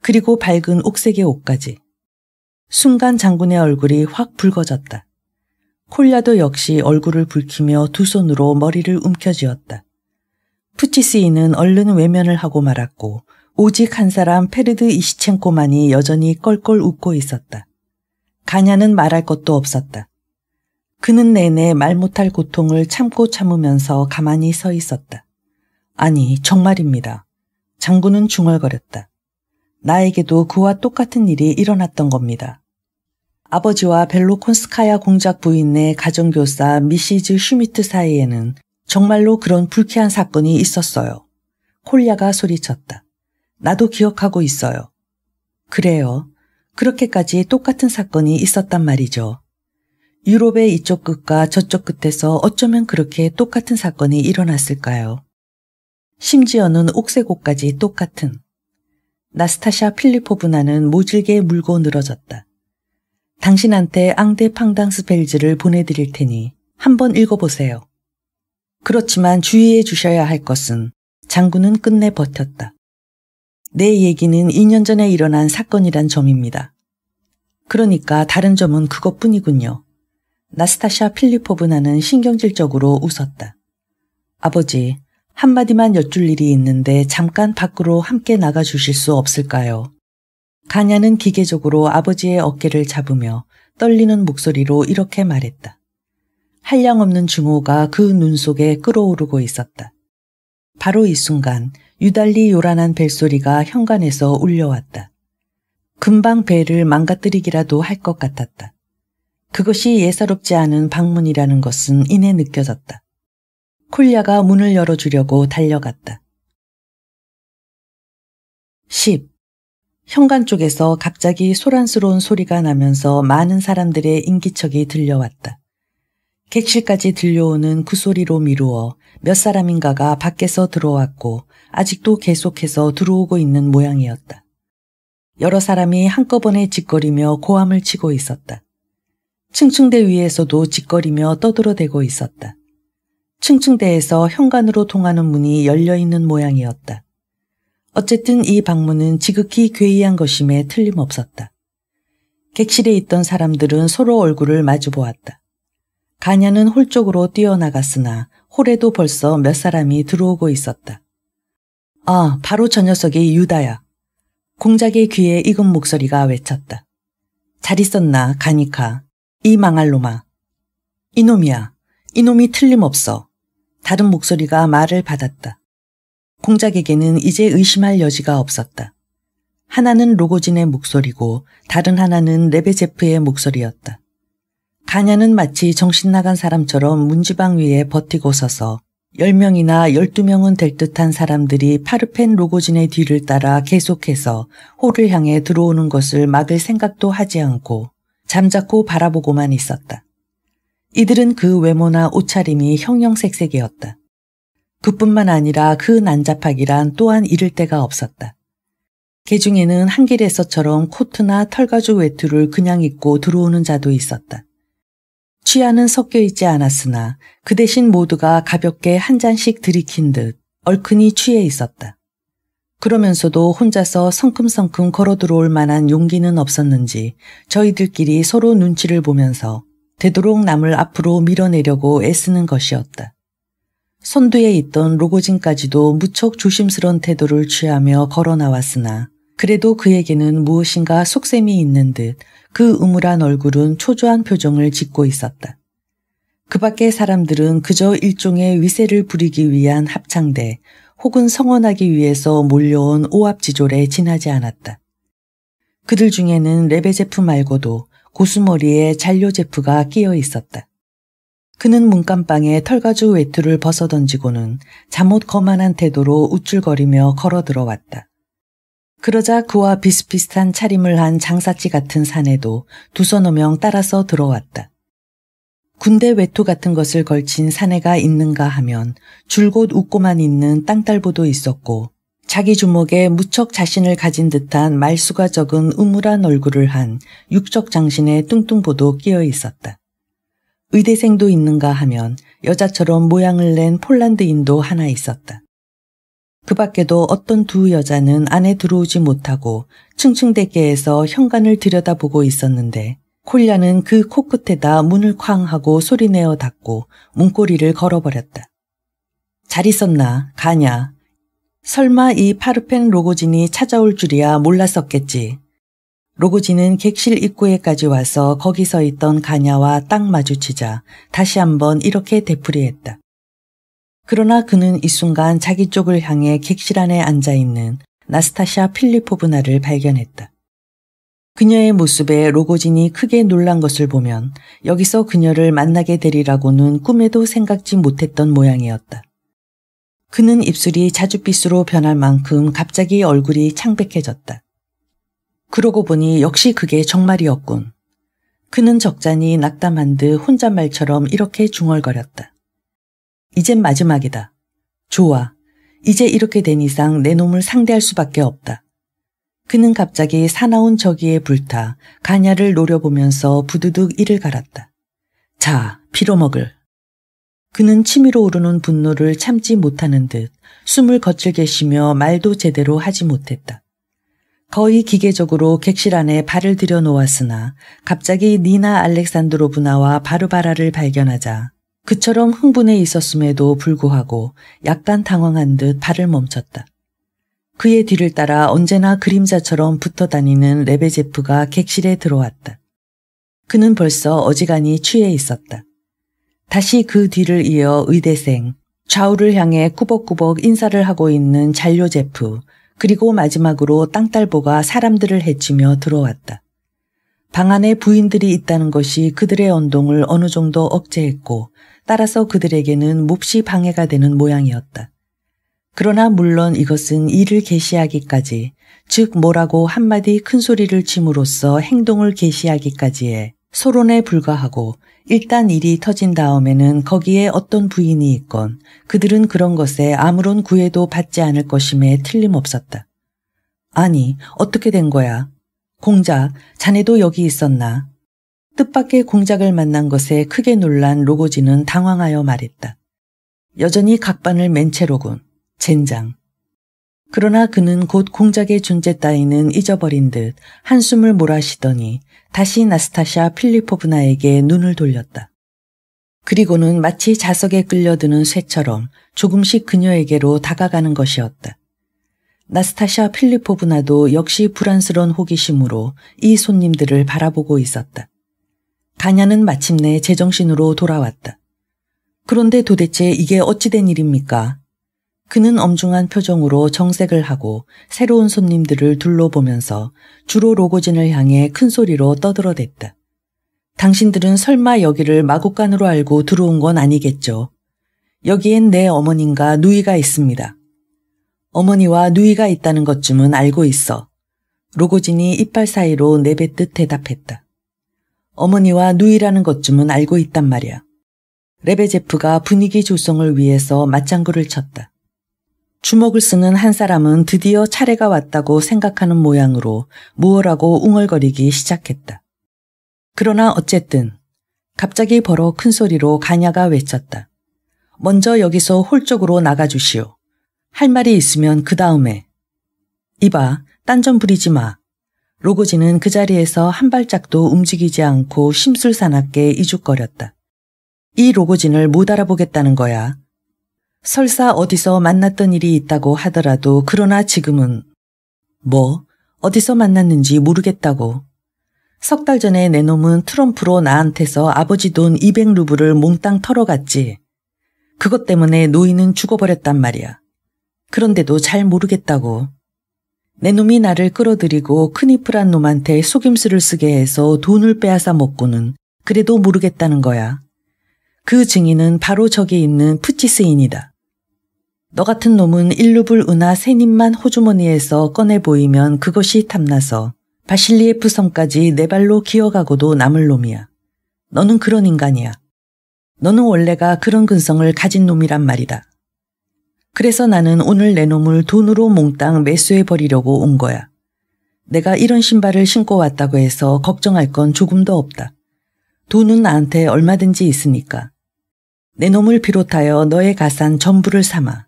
그리고 밝은 옥색의 옷까지. 순간 장군의 얼굴이 확 붉어졌다. 콜야도 역시 얼굴을 붉히며 두 손으로 머리를 움켜쥐었다. 푸치스이는 얼른 외면을 하고 말았고 오직 한 사람 페르드 이시첸코만이 여전히 껄껄 웃고 있었다. 가냐는 말할 것도 없었다. 그는 내내 말 못할 고통을 참고 참으면서 가만히 서 있었다. 아니, 정말입니다. 장군은 중얼거렸다. 나에게도 그와 똑같은 일이 일어났던 겁니다. 아버지와 벨로콘스카야 공작 부인의 가정교사 미시즈 슈미트 사이에는 정말로 그런 불쾌한 사건이 있었어요. 콜야가 소리쳤다. 나도 기억하고 있어요. 그래요. 그렇게까지 똑같은 사건이 있었단 말이죠. 유럽의 이쪽 끝과 저쪽 끝에서 어쩌면 그렇게 똑같은 사건이 일어났을까요? 심지어는 옥새곳까지 똑같은. 나스타샤 필리포브나는 모질게 물고 늘어졌다. 당신한테 앙데팡당스벨즈를 보내드릴 테니 한번 읽어보세요. 그렇지만 주의해 주셔야 할 것은 장군은 끝내 버텼다. 내 얘기는 2년 전에 일어난 사건이란 점입니다. 그러니까 다른 점은 그것뿐이군요. 나스타샤 필리포브나는 신경질적으로 웃었다. 아버지, 한마디만 여쭐 일이 있는데 잠깐 밖으로 함께 나가주실 수 없을까요? 가냐는 기계적으로 아버지의 어깨를 잡으며 떨리는 목소리로 이렇게 말했다. 한량없는 증오가 그 눈 속에 끓어오르고 있었다. 바로 이 순간 유달리 요란한 벨소리가 현관에서 울려왔다. 금방 배를 망가뜨리기라도 할 것 같았다. 그것이 예사롭지 않은 방문이라는 것은 이내 느껴졌다. 콜야가 문을 열어주려고 달려갔다. 10. 현관 쪽에서 갑자기 소란스러운 소리가 나면서 많은 사람들의 인기척이 들려왔다. 객실까지 들려오는 그 소리로 미루어 몇 사람인가가 밖에서 들어왔고 아직도 계속해서 들어오고 있는 모양이었다. 여러 사람이 한꺼번에 짓거리며 고함을 치고 있었다. 층층대 위에서도 짓거리며 떠들어대고 있었다. 층층대에서 현관으로 통하는 문이 열려있는 모양이었다. 어쨌든 이 방문은 지극히 괴이한 것임에 틀림없었다. 객실에 있던 사람들은 서로 얼굴을 마주보았다. 가냐는 홀 쪽으로 뛰어나갔으나 홀에도 벌써 몇 사람이 들어오고 있었다. 아, 바로 저 녀석이 유다야. 공작의 귀에 익은 목소리가 외쳤다. 잘 있었나, 가니카. 이 망할 놈아. 이놈이야. 이놈이 틀림없어. 다른 목소리가 말을 받았다. 공작에게는 이제 의심할 여지가 없었다. 하나는 로고진의 목소리고 다른 하나는 레베제프의 목소리였다. 가냐는 마치 정신 나간 사람처럼 문지방 위에 버티고 서서 10명이나 12명은 될 듯한 사람들이 파르펜 로고진의 뒤를 따라 계속해서 홀을 향해 들어오는 것을 막을 생각도 하지 않고 잠자코 바라보고만 있었다. 이들은 그 외모나 옷차림이 형형색색이었다. 그뿐만 아니라 그 난잡하기란 또한 이를 데가 없었다. 개 중에는 한길에서처럼 코트나 털가죽 외투를 그냥 입고 들어오는 자도 있었다. 취하는 섞여 있지 않았으나 그 대신 모두가 가볍게 한 잔씩 들이킨 듯 얼큰이 취해 있었다. 그러면서도 혼자서 성큼성큼 걸어 들어올 만한 용기는 없었는지 저희들끼리 서로 눈치를 보면서 되도록 남을 앞으로 밀어내려고 애쓰는 것이었다. 선두에 있던 로고진까지도 무척 조심스런 태도를 취하며 걸어 나왔으나 그래도 그에게는 무엇인가 속셈이 있는 듯 그 음울한 얼굴은 초조한 표정을 짓고 있었다. 그 밖의 사람들은 그저 일종의 위세를 부리기 위한 합창대 혹은 성원하기 위해서 몰려온 오합지졸에 지나지 않았다. 그들 중에는 레베제프 말고도 고수머리에 잔료제프가 끼어 있었다. 그는 문간방에 털가죽 외투를 벗어던지고는 잠옷 거만한 태도로 우쭐거리며 걸어 들어왔다. 그러자 그와 비슷비슷한 차림을 한 장사치 같은 사내도 두서너 명 따라서 들어왔다. 군대 외투 같은 것을 걸친 사내가 있는가 하면 줄곧 웃고만 있는 땅딸보도 있었고 자기 주먹에 무척 자신을 가진 듯한 말수가 적은 음울한 얼굴을 한 육적 장신의 뚱뚱보도 끼어 있었다. 의대생도 있는가 하면 여자처럼 모양을 낸 폴란드인도 하나 있었다. 그 밖에도 어떤 두 여자는 안에 들어오지 못하고 층층대게에서 현관을 들여다보고 있었는데 콜야는 그 코끝에다 문을 쾅 하고 소리내어 닫고 문고리를 걸어버렸다. 잘 있었나, 가냐. 설마 이 파르펜 로고진이 찾아올 줄이야 몰랐었겠지. 로고진은 객실 입구에까지 와서 거기 서 있던 가냐와 딱 마주치자 다시 한번 이렇게 되풀이했다. 그러나 그는 이 순간 자기 쪽을 향해 객실 안에 앉아있는 나스타샤 필리포브나를 발견했다. 그녀의 모습에 로고진이 크게 놀란 것을 보면 여기서 그녀를 만나게 되리라고는 꿈에도 생각지 못했던 모양이었다. 그는 입술이 자줏빛으로 변할 만큼 갑자기 얼굴이 창백해졌다. 그러고 보니 역시 그게 정말이었군. 그는 적잖이 낙담한 듯 혼잣말처럼 이렇게 중얼거렸다. 이젠 마지막이다. 좋아. 이제 이렇게 된 이상 내 놈을 상대할 수밖에 없다. 그는 갑자기 사나운 저기에 불타 가냐를 노려보면서 부두둑 이를 갈았다. 자, 빌어먹을. 그는 치밀어 오르는 분노를 참지 못하는 듯 숨을 거칠게 쉬며 말도 제대로 하지 못했다. 거의 기계적으로 객실 안에 발을 들여놓았으나 갑자기 니나 알렉산드로브나와 바르바라를 발견하자 그처럼 흥분해 있었음에도 불구하고 약간 당황한 듯 발을 멈췄다. 그의 뒤를 따라 언제나 그림자처럼 붙어 다니는 레베제프가 객실에 들어왔다. 그는 벌써 어지간히 취해 있었다. 다시 그 뒤를 이어 의대생, 좌우를 향해 꾸벅꾸벅 인사를 하고 있는 잔료제프, 그리고 마지막으로 땅딸보가 사람들을 헤치며 들어왔다. 방 안에 부인들이 있다는 것이 그들의 언동을 어느 정도 억제했고 따라서 그들에게는 몹시 방해가 되는 모양이었다. 그러나 물론 이것은 이를 계시하기까지, 즉 뭐라고 한마디 큰 소리를 침으로써 행동을 계시하기까지의 소론에 불과하고 일단 일이 터진 다음에는 거기에 어떤 부인이 있건 그들은 그런 것에 아무런 구애도 받지 않을 것임에 틀림없었다. 아니, 어떻게 된 거야? 공작, 자네도 여기 있었나? 뜻밖의 공작을 만난 것에 크게 놀란 로고진은 당황하여 말했다. 여전히 각반을 맨 채로군. 젠장. 그러나 그는 곧 공작의 존재 따위는 잊어버린 듯 한숨을 몰아쉬더니 다시 나스타샤 필리포브나에게 눈을 돌렸다. 그리고는 마치 자석에 끌려드는 쇠처럼 조금씩 그녀에게로 다가가는 것이었다. 나스타샤 필리포브나도 역시 불안스러운 호기심으로 이 손님들을 바라보고 있었다. 가냐는 마침내 제정신으로 돌아왔다. 그런데 도대체 이게 어찌된 일입니까? 그는 엄중한 표정으로 정색을 하고 새로운 손님들을 둘러보면서 주로 로고진을 향해 큰 소리로 떠들어댔다. 당신들은 설마 여기를 마곡간으로 알고 들어온 건 아니겠죠? 여기엔 내 어머님과 누이가 있습니다. 어머니와 누이가 있다는 것쯤은 알고 있어. 로고진이 이빨 사이로 내뱉듯 대답했다. 어머니와 누이라는 것쯤은 알고 있단 말이야. 레베제프가 분위기 조성을 위해서 맞장구를 쳤다. 주먹을 쓰는 한 사람은 드디어 차례가 왔다고 생각하는 모양으로 무엇라고 웅얼거리기 시작했다. 그러나 어쨌든 갑자기 버럭 큰 소리로 가냐가 외쳤다. 먼저 여기서 홀 쪽으로 나가주시오. 할 말이 있으면 그 다음에. 이봐, 딴 점 부리지 마. 로고진은 그 자리에서 한 발짝도 움직이지 않고 심술사납게 이죽거렸다. 이 로고진을 못 알아보겠다는 거야. 설사 어디서 만났던 일이 있다고 하더라도 그러나 지금은 뭐 어디서 만났는지 모르겠다고. 석 달 전에 내 놈은 트럼프로 나한테서 아버지 돈 200루블을 몽땅 털어갔지. 그것 때문에 노인은 죽어버렸단 말이야. 그런데도 잘 모르겠다고. 내 놈이 나를 끌어들이고 크니프란 놈한테 속임수를 쓰게 해서 돈을 빼앗아 먹고는 그래도 모르겠다는 거야. 그 증인은 바로 저기 있는 푸치스인이다. 너 같은 놈은 1루블 은하 3입만 호주머니에서 꺼내 보이면 그것이 탐나서 바실리에프 섬까지 내 발로 기어가고도 남을 놈이야. 너는 그런 인간이야. 너는 원래가 그런 근성을 가진 놈이란 말이다. 그래서 나는 오늘 내 놈을 돈으로 몽땅 매수해버리려고 온 거야. 내가 이런 신발을 신고 왔다고 해서 걱정할 건 조금도 없다. 돈은 나한테 얼마든지 있으니까. 내 놈을 비롯하여 너의 가산 전부를 삼아.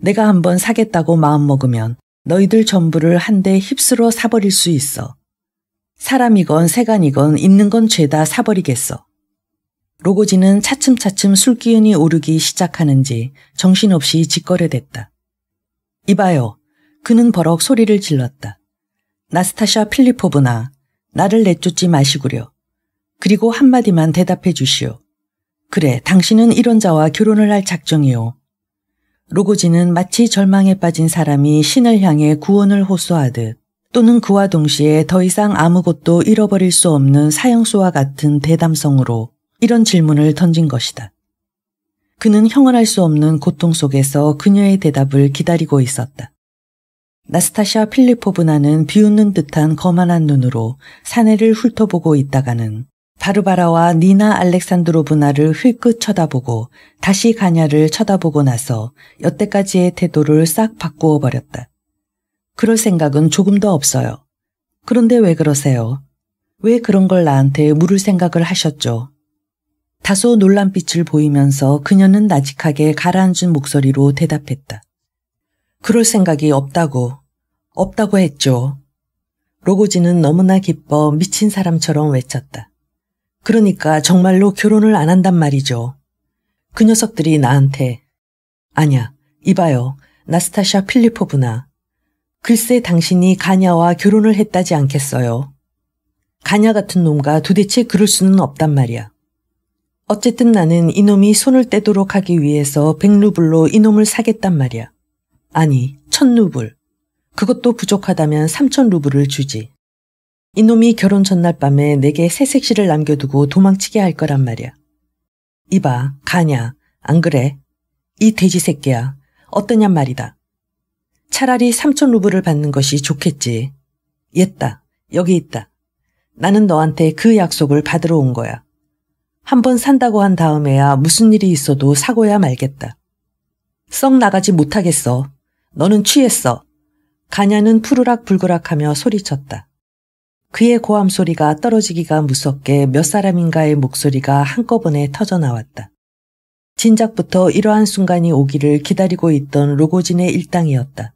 내가 한번 사겠다고 마음먹으면 너희들 전부를 한데 휩쓸어 사버릴 수 있어. 사람이건 세간이건 있는 건 죄다 사버리겠어. 로고진은 차츰차츰 술기운이 오르기 시작하는지 정신없이 짓거려댔다. 이봐요. 그는 버럭 소리를 질렀다. 나스타샤 필리포브나, 나를 내쫓지 마시구려. 그리고 한마디만 대답해 주시오. 그래, 당신은 이런 자와 결혼을 할 작정이오. 로고진은 마치 절망에 빠진 사람이 신을 향해 구원을 호소하듯 또는 그와 동시에 더 이상 아무것도 잃어버릴 수 없는 사형수와 같은 대담성으로 이런 질문을 던진 것이다. 그는 형언할 수 없는 고통 속에서 그녀의 대답을 기다리고 있었다. 나스타샤 필리포브나는 비웃는 듯한 거만한 눈으로 사내를 훑어보고 있다가는 바르바라와 니나 알렉산드로브나를 흘끗 쳐다보고 다시 가냐를 쳐다보고 나서 여태까지의 태도를 싹 바꾸어 버렸다. 그럴 생각은 조금도 없어요. 그런데 왜 그러세요? 왜 그런 걸 나한테 물을 생각을 하셨죠? 다소 놀란빛을 보이면서 그녀는 나직하게 가라앉은 목소리로 대답했다. 그럴 생각이 없다고. 없다고 했죠. 로고진은 너무나 기뻐 미친 사람처럼 외쳤다. 그러니까 정말로 결혼을 안 한단 말이죠. 그 녀석들이 나한테. 아냐, 이봐요. 나스타샤 필리포브나. 글쎄 당신이 가냐와 결혼을 했다지 않겠어요. 가냐 같은 놈과 도대체 그럴 수는 없단 말이야. 어쨌든 나는 이놈이 손을 떼도록 하기 위해서 100루블로 이놈을 사겠단 말이야. 아니, 1000루블. 그것도 부족하다면 3000루블을 주지. 이놈이 결혼 전날 밤에 내게 새색시를 남겨두고 도망치게 할 거란 말이야. 이봐, 가냐, 안 그래? 이 돼지 새끼야. 어떠냔 말이다. 차라리 3000루블을 받는 것이 좋겠지. 옛다. 여기 있다. 나는 너한테 그 약속을 받으러 온 거야. 한번 산다고 한 다음에야 무슨 일이 있어도 사고야 말겠다. 썩 나가지 못하겠어. 너는 취했어. 가냐는 푸르락불그락하며 소리쳤다. 그의 고함 소리가 떨어지기가 무섭게 몇 사람인가의 목소리가 한꺼번에 터져나왔다. 진작부터 이러한 순간이 오기를 기다리고 있던 로고진의 일당이었다.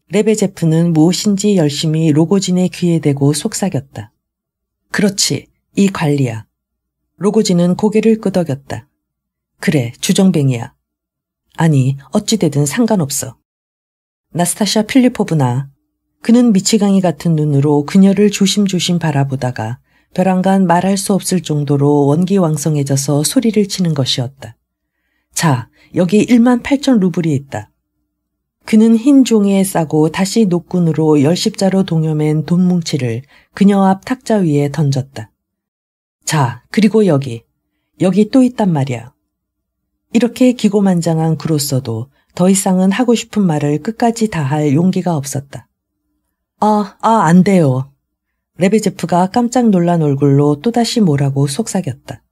레베제프는 무엇인지 열심히 로고진의 귀에 대고 속삭였다. 그렇지, 이 관리야. 로고진은 고개를 끄덕였다. 그래, 주정뱅이야. 아니, 어찌되든 상관없어. 나스타샤 필리포브나. 그는 미치광이 같은 눈으로 그녀를 조심조심 바라보다가 벼랑간 말할 수 없을 정도로 원기왕성해져서 소리를 치는 것이었다. 자, 여기 18,000루블이 있다. 그는 흰 종이에 싸고 다시 노끈으로 열십자로 동여맨 돈뭉치를 그녀 앞 탁자 위에 던졌다. 자, 그리고 여기 또 있단 말이야. 이렇게 기고만장한 그로서도 더 이상은 하고 싶은 말을 끝까지 다할 용기가 없었다. 안 돼요. 레베제프가 깜짝 놀란 얼굴로 또다시 뭐라고 속삭였다.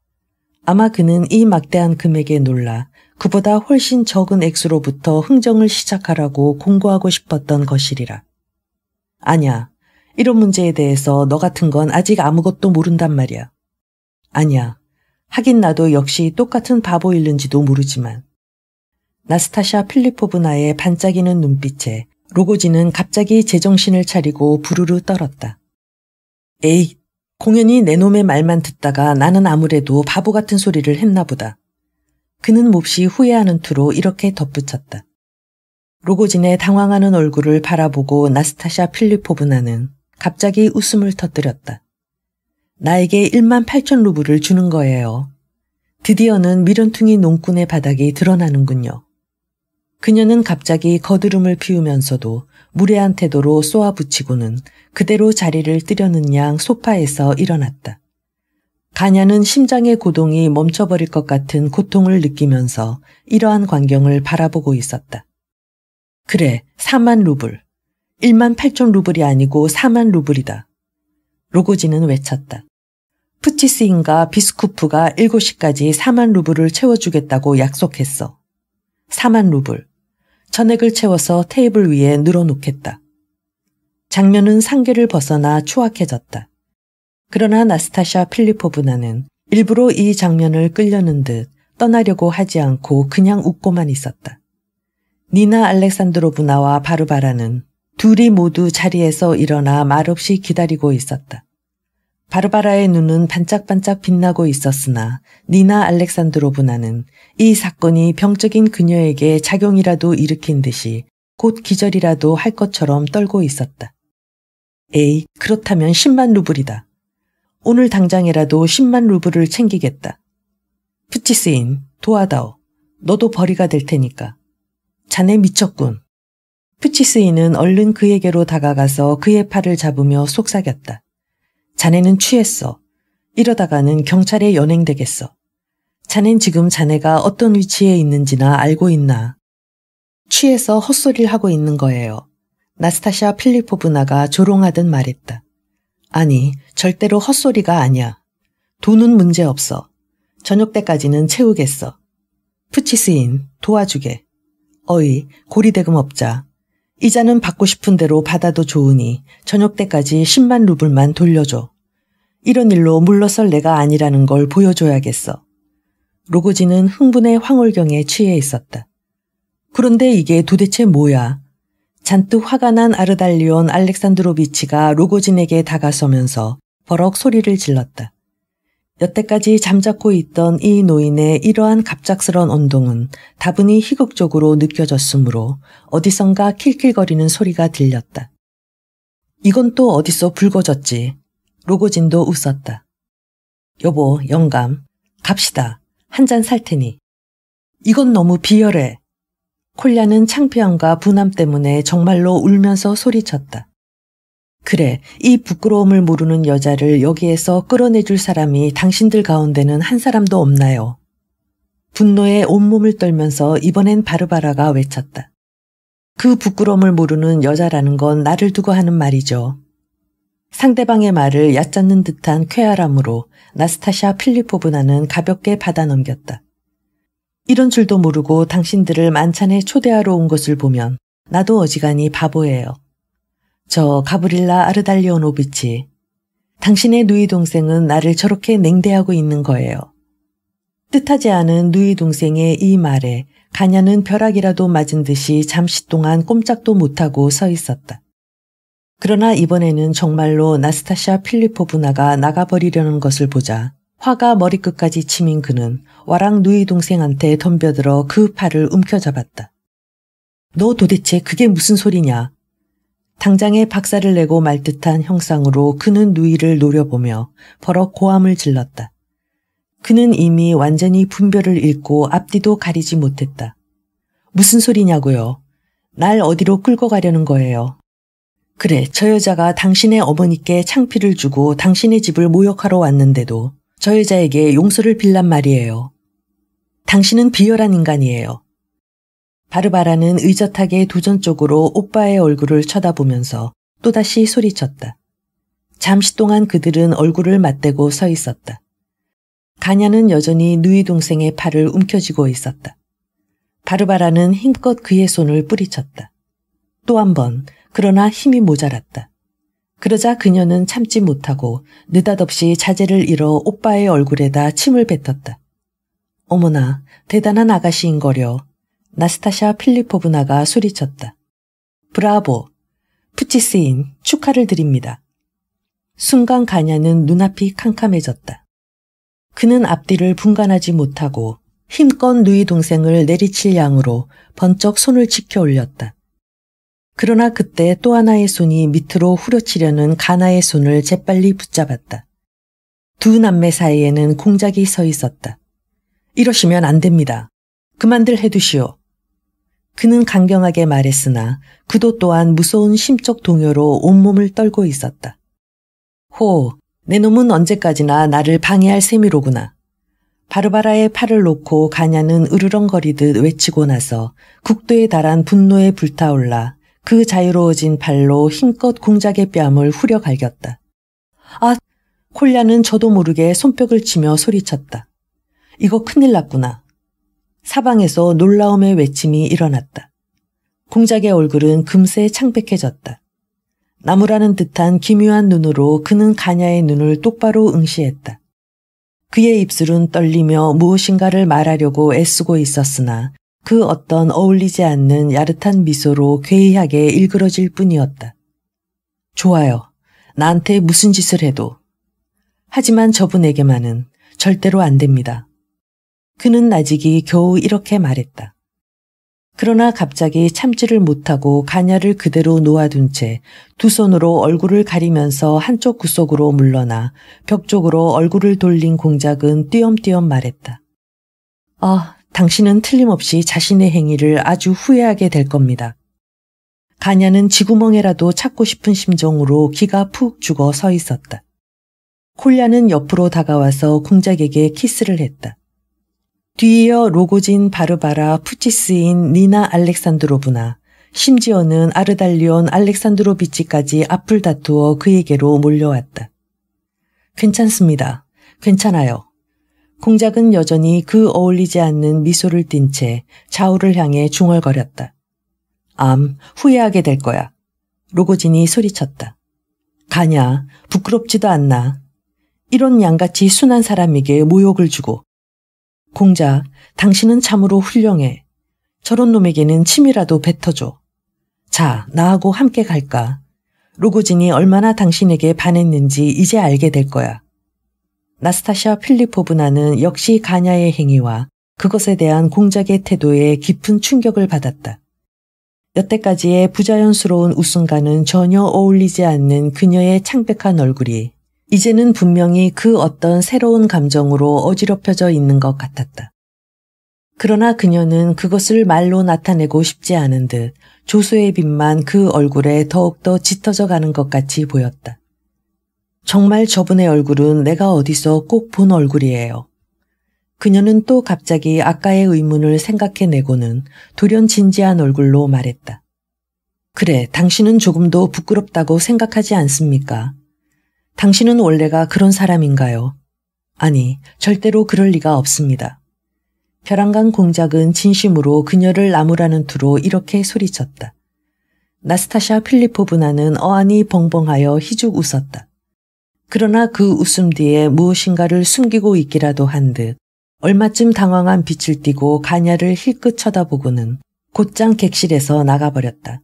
아마 그는 이 막대한 금액에 놀라 그보다 훨씬 적은 액수로부터 흥정을 시작하라고 공고하고 싶었던 것이리라. 아니야. 이런 문제에 대해서 너 같은 건 아직 아무것도 모른단 말이야. 아니야. 하긴 나도 역시 똑같은 바보일는지도 모르지만. 나스타샤 필리포브나의 반짝이는 눈빛에 로고진은 갑자기 제정신을 차리고 부르르 떨었다. 에이, 공연히 내 놈의 말만 듣다가 나는 아무래도 바보 같은 소리를 했나 보다. 그는 몹시 후회하는 투로 이렇게 덧붙였다. 로고진의 당황하는 얼굴을 바라보고 나스타샤 필리포브나는 갑자기 웃음을 터뜨렸다. 나에게 18,000 루블을 주는 거예요. 드디어는 미련퉁이 농꾼의 바닥이 드러나는군요. 그녀는 갑자기 거드름을 피우면서도 무례한 태도로 쏘아붙이고는 그대로 자리를 뜨려는 양 소파에서 일어났다. 가냐는 심장의 고동이 멈춰버릴 것 같은 고통을 느끼면서 이러한 광경을 바라보고 있었다. 그래, 4만 루블. 18,000 루블이 아니고 4만 루블이다. 로고진은 외쳤다. 푸치스인가 비스쿠프가 7시까지 4만 루블을 채워주겠다고 약속했어. 4만 루블. 전액을 채워서 테이블 위에 늘어놓겠다. 장면은 상계를 벗어나 추악해졌다. 그러나 나스타샤 필리포브나는 일부러 이 장면을 끌려는 듯 떠나려고 하지 않고 그냥 웃고만 있었다. 니나 알렉산드로브나와 바르바라는 둘이 모두 자리에서 일어나 말없이 기다리고 있었다. 바르바라의 눈은 반짝반짝 빛나고 있었으나 니나 알렉산드로브나는 이 사건이 병적인 그녀에게 작용이라도 일으킨 듯이 곧 기절이라도 할 것처럼 떨고 있었다. 에이, 그렇다면 10만 루블이다. 오늘 당장이라도 10만 루블을 챙기겠다. 푸치스인, 도와다오. 너도 벌이가 될 테니까. 자네 미쳤군. 푸치스인은 얼른 그에게로 다가가서 그의 팔을 잡으며 속삭였다. 자네는 취했어. 이러다가는 경찰에 연행되겠어. 자넨 지금 자네가 어떤 위치에 있는지나 알고 있나? 취해서 헛소리를 하고 있는 거예요. 나스타샤 필리포브나가 조롱하듯 말했다. 아니, 절대로 헛소리가 아니야. 돈은 문제없어. 저녁 때까지는 채우겠어. 푸치스인, 도와주게. 어이, 고리대금 업자. 이자는 받고 싶은 대로 받아도 좋으니 저녁 때까지 10만 루블만 돌려줘. 이런 일로 물러설 내가 아니라는 걸 보여줘야겠어. 로고진은 흥분의 황홀경에 취해 있었다. 그런데 이게 도대체 뭐야? 잔뜩 화가 난 아르달리온 알렉산드로비치가 로고진에게 다가서면서 버럭 소리를 질렀다. 여태까지 잠자코 있던 이 노인의 이러한 갑작스런 언동은 다분히 희극적으로 느껴졌으므로 어디선가 킬킬거리는 소리가 들렸다. 이건 또 어디서 붉어졌지. 로고진도 웃었다. 여보, 영감. 갑시다. 한 잔 살 테니. 이건 너무 비열해. 콜야는 창피함과 분함 때문에 정말로 울면서 소리쳤다. 그래, 이 부끄러움을 모르는 여자를 여기에서 끌어내줄 사람이 당신들 가운데는 한 사람도 없나요? 분노에 온몸을 떨면서 이번엔 바르바라가 외쳤다. 그 부끄러움을 모르는 여자라는 건 나를 두고 하는 말이죠. 상대방의 말을 얕잡는 듯한 쾌활함으로 나스타샤 필리포브나는 가볍게 받아넘겼다. 이런 줄도 모르고 당신들을 만찬에 초대하러 온 것을 보면 나도 어지간히 바보예요. 저 가브릴라 아르달리오노비치, 당신의 누이 동생은 나를 저렇게 냉대하고 있는 거예요. 뜻하지 않은 누이 동생의 이 말에 가냐는 벼락이라도 맞은 듯이 잠시 동안 꼼짝도 못하고 서 있었다. 그러나 이번에는 정말로 나스타샤 필리포브나가 나가버리려는 것을 보자 화가 머리끝까지 치민 그는 와랑 누이 동생한테 덤벼들어 그 팔을 움켜잡았다. 너 도대체 그게 무슨 소리냐? 당장에 박살을 내고 말 듯한 형상으로 그는 누이를 노려보며 버럭 고함을 질렀다. 그는 이미 완전히 분별을 잃고 앞뒤도 가리지 못했다. 무슨 소리냐고요? 날 어디로 끌고 가려는 거예요? 그래, 저 여자가 당신의 어머니께 창피를 주고 당신의 집을 모욕하러 왔는데도 저 여자에게 용서를 빌란 말이에요. 당신은 비열한 인간이에요. 바르바라는 의젓하게 두전 쪽으로 오빠의 얼굴을 쳐다보면서 또다시 소리쳤다. 잠시 동안 그들은 얼굴을 맞대고 서 있었다. 가냐는 여전히 누이 동생의 팔을 움켜쥐고 있었다. 바르바라는 힘껏 그의 손을 뿌리쳤다. 또 한 번, 그러나 힘이 모자랐다. 그러자 그녀는 참지 못하고 느닷없이 자제를 잃어 오빠의 얼굴에다 침을 뱉었다. 어머나, 대단한 아가씨인거려. 나스타샤 필리포브나가 소리쳤다. 브라보! 푸치스인, 축하를 드립니다. 순간 가냐는 눈앞이 캄캄해졌다. 그는 앞뒤를 분간하지 못하고 힘껏 누이 동생을 내리칠 양으로 번쩍 손을 치켜 올렸다. 그러나 그때 또 하나의 손이 밑으로 후려치려는 가나의 손을 재빨리 붙잡았다. 두 남매 사이에는 공작이 서 있었다. 이러시면 안 됩니다. 그만들 해두시오. 그는 강경하게 말했으나 그도 또한 무서운 심적 동요로 온몸을 떨고 있었다. 호, 내 놈은 언제까지나 나를 방해할 셈이로구나. 바르바라의 팔을 놓고 가냐는 으르렁거리듯 외치고 나서 국도에 달한 분노에 불타올라 그 자유로워진 팔로 힘껏 공작의 뺨을 후려 갈겼다. 아, 콜야는 저도 모르게 손뼉을 치며 소리쳤다. 이거 큰일 났구나. 사방에서 놀라움의 외침이 일어났다. 공작의 얼굴은 금세 창백해졌다. 나무라는 듯한 기묘한 눈으로 그는 가냐의 눈을 똑바로 응시했다. 그의 입술은 떨리며 무엇인가를 말하려고 애쓰고 있었으나 그 어떤 어울리지 않는 야릇한 미소로 괴이하게 일그러질 뿐이었다. 좋아요. 나한테 무슨 짓을 해도. 하지만 저분에게만은 절대로 안 됩니다. 그는 나직이 겨우 이렇게 말했다. 그러나 갑자기 참지를 못하고 가냐를 그대로 놓아둔 채 두 손으로 얼굴을 가리면서 한쪽 구석으로 물러나 벽 쪽으로 얼굴을 돌린 공작은 띄엄띄엄 말했다. 아, 당신은 틀림없이 자신의 행위를 아주 후회하게 될 겁니다. 가냐는 쥐구멍에라도 찾고 싶은 심정으로 기가 푹 죽어 서 있었다. 콜야는 옆으로 다가와서 공작에게 키스를 했다. 뒤이어 로고진 바르바라 푸치스인 니나 알렉산드로브나 심지어는 아르달리온 알렉산드로비치까지 앞을 다투어 그에게로 몰려왔다. 괜찮습니다. 괜찮아요. 공작은 여전히 그 어울리지 않는 미소를 띤 채 좌우를 향해 중얼거렸다. 후회하게 될 거야. 로고진이 소리쳤다. 가냐, 부끄럽지도 않나. 이런 양같이 순한 사람에게 모욕을 주고. 공작, 당신은 참으로 훌륭해. 저런 놈에게는 침이라도 뱉어줘. 자, 나하고 함께 갈까? 로고진이 얼마나 당신에게 반했는지 이제 알게 될 거야. 나스타샤 필리포브나는 역시 가냐의 행위와 그것에 대한 공작의 태도에 깊은 충격을 받았다. 여태까지의 부자연스러운 웃음과는 전혀 어울리지 않는 그녀의 창백한 얼굴이 이제는 분명히 그 어떤 새로운 감정으로 어지럽혀져 있는 것 같았다. 그러나 그녀는 그것을 말로 나타내고 싶지 않은 듯 조소의 빛만 그 얼굴에 더욱더 짙어져 가는 것 같이 보였다. 정말 저분의 얼굴은 내가 어디서 꼭 본 얼굴이에요. 그녀는 또 갑자기 아까의 의문을 생각해내고는 돌연 진지한 얼굴로 말했다. 그래, 당신은 조금도 부끄럽다고 생각하지 않습니까? 당신은 원래가 그런 사람인가요? 아니, 절대로 그럴 리가 없습니다. 벼랑간 공작은 진심으로 그녀를 나무라는 투로 이렇게 소리쳤다. 나스타샤 필리포브나는 어안이 벙벙하여 희죽 웃었다. 그러나 그 웃음 뒤에 무엇인가를 숨기고 있기라도 한 듯 얼마쯤 당황한 빛을 띠고 가냐를 힐끗 쳐다보고는 곧장 객실에서 나가버렸다.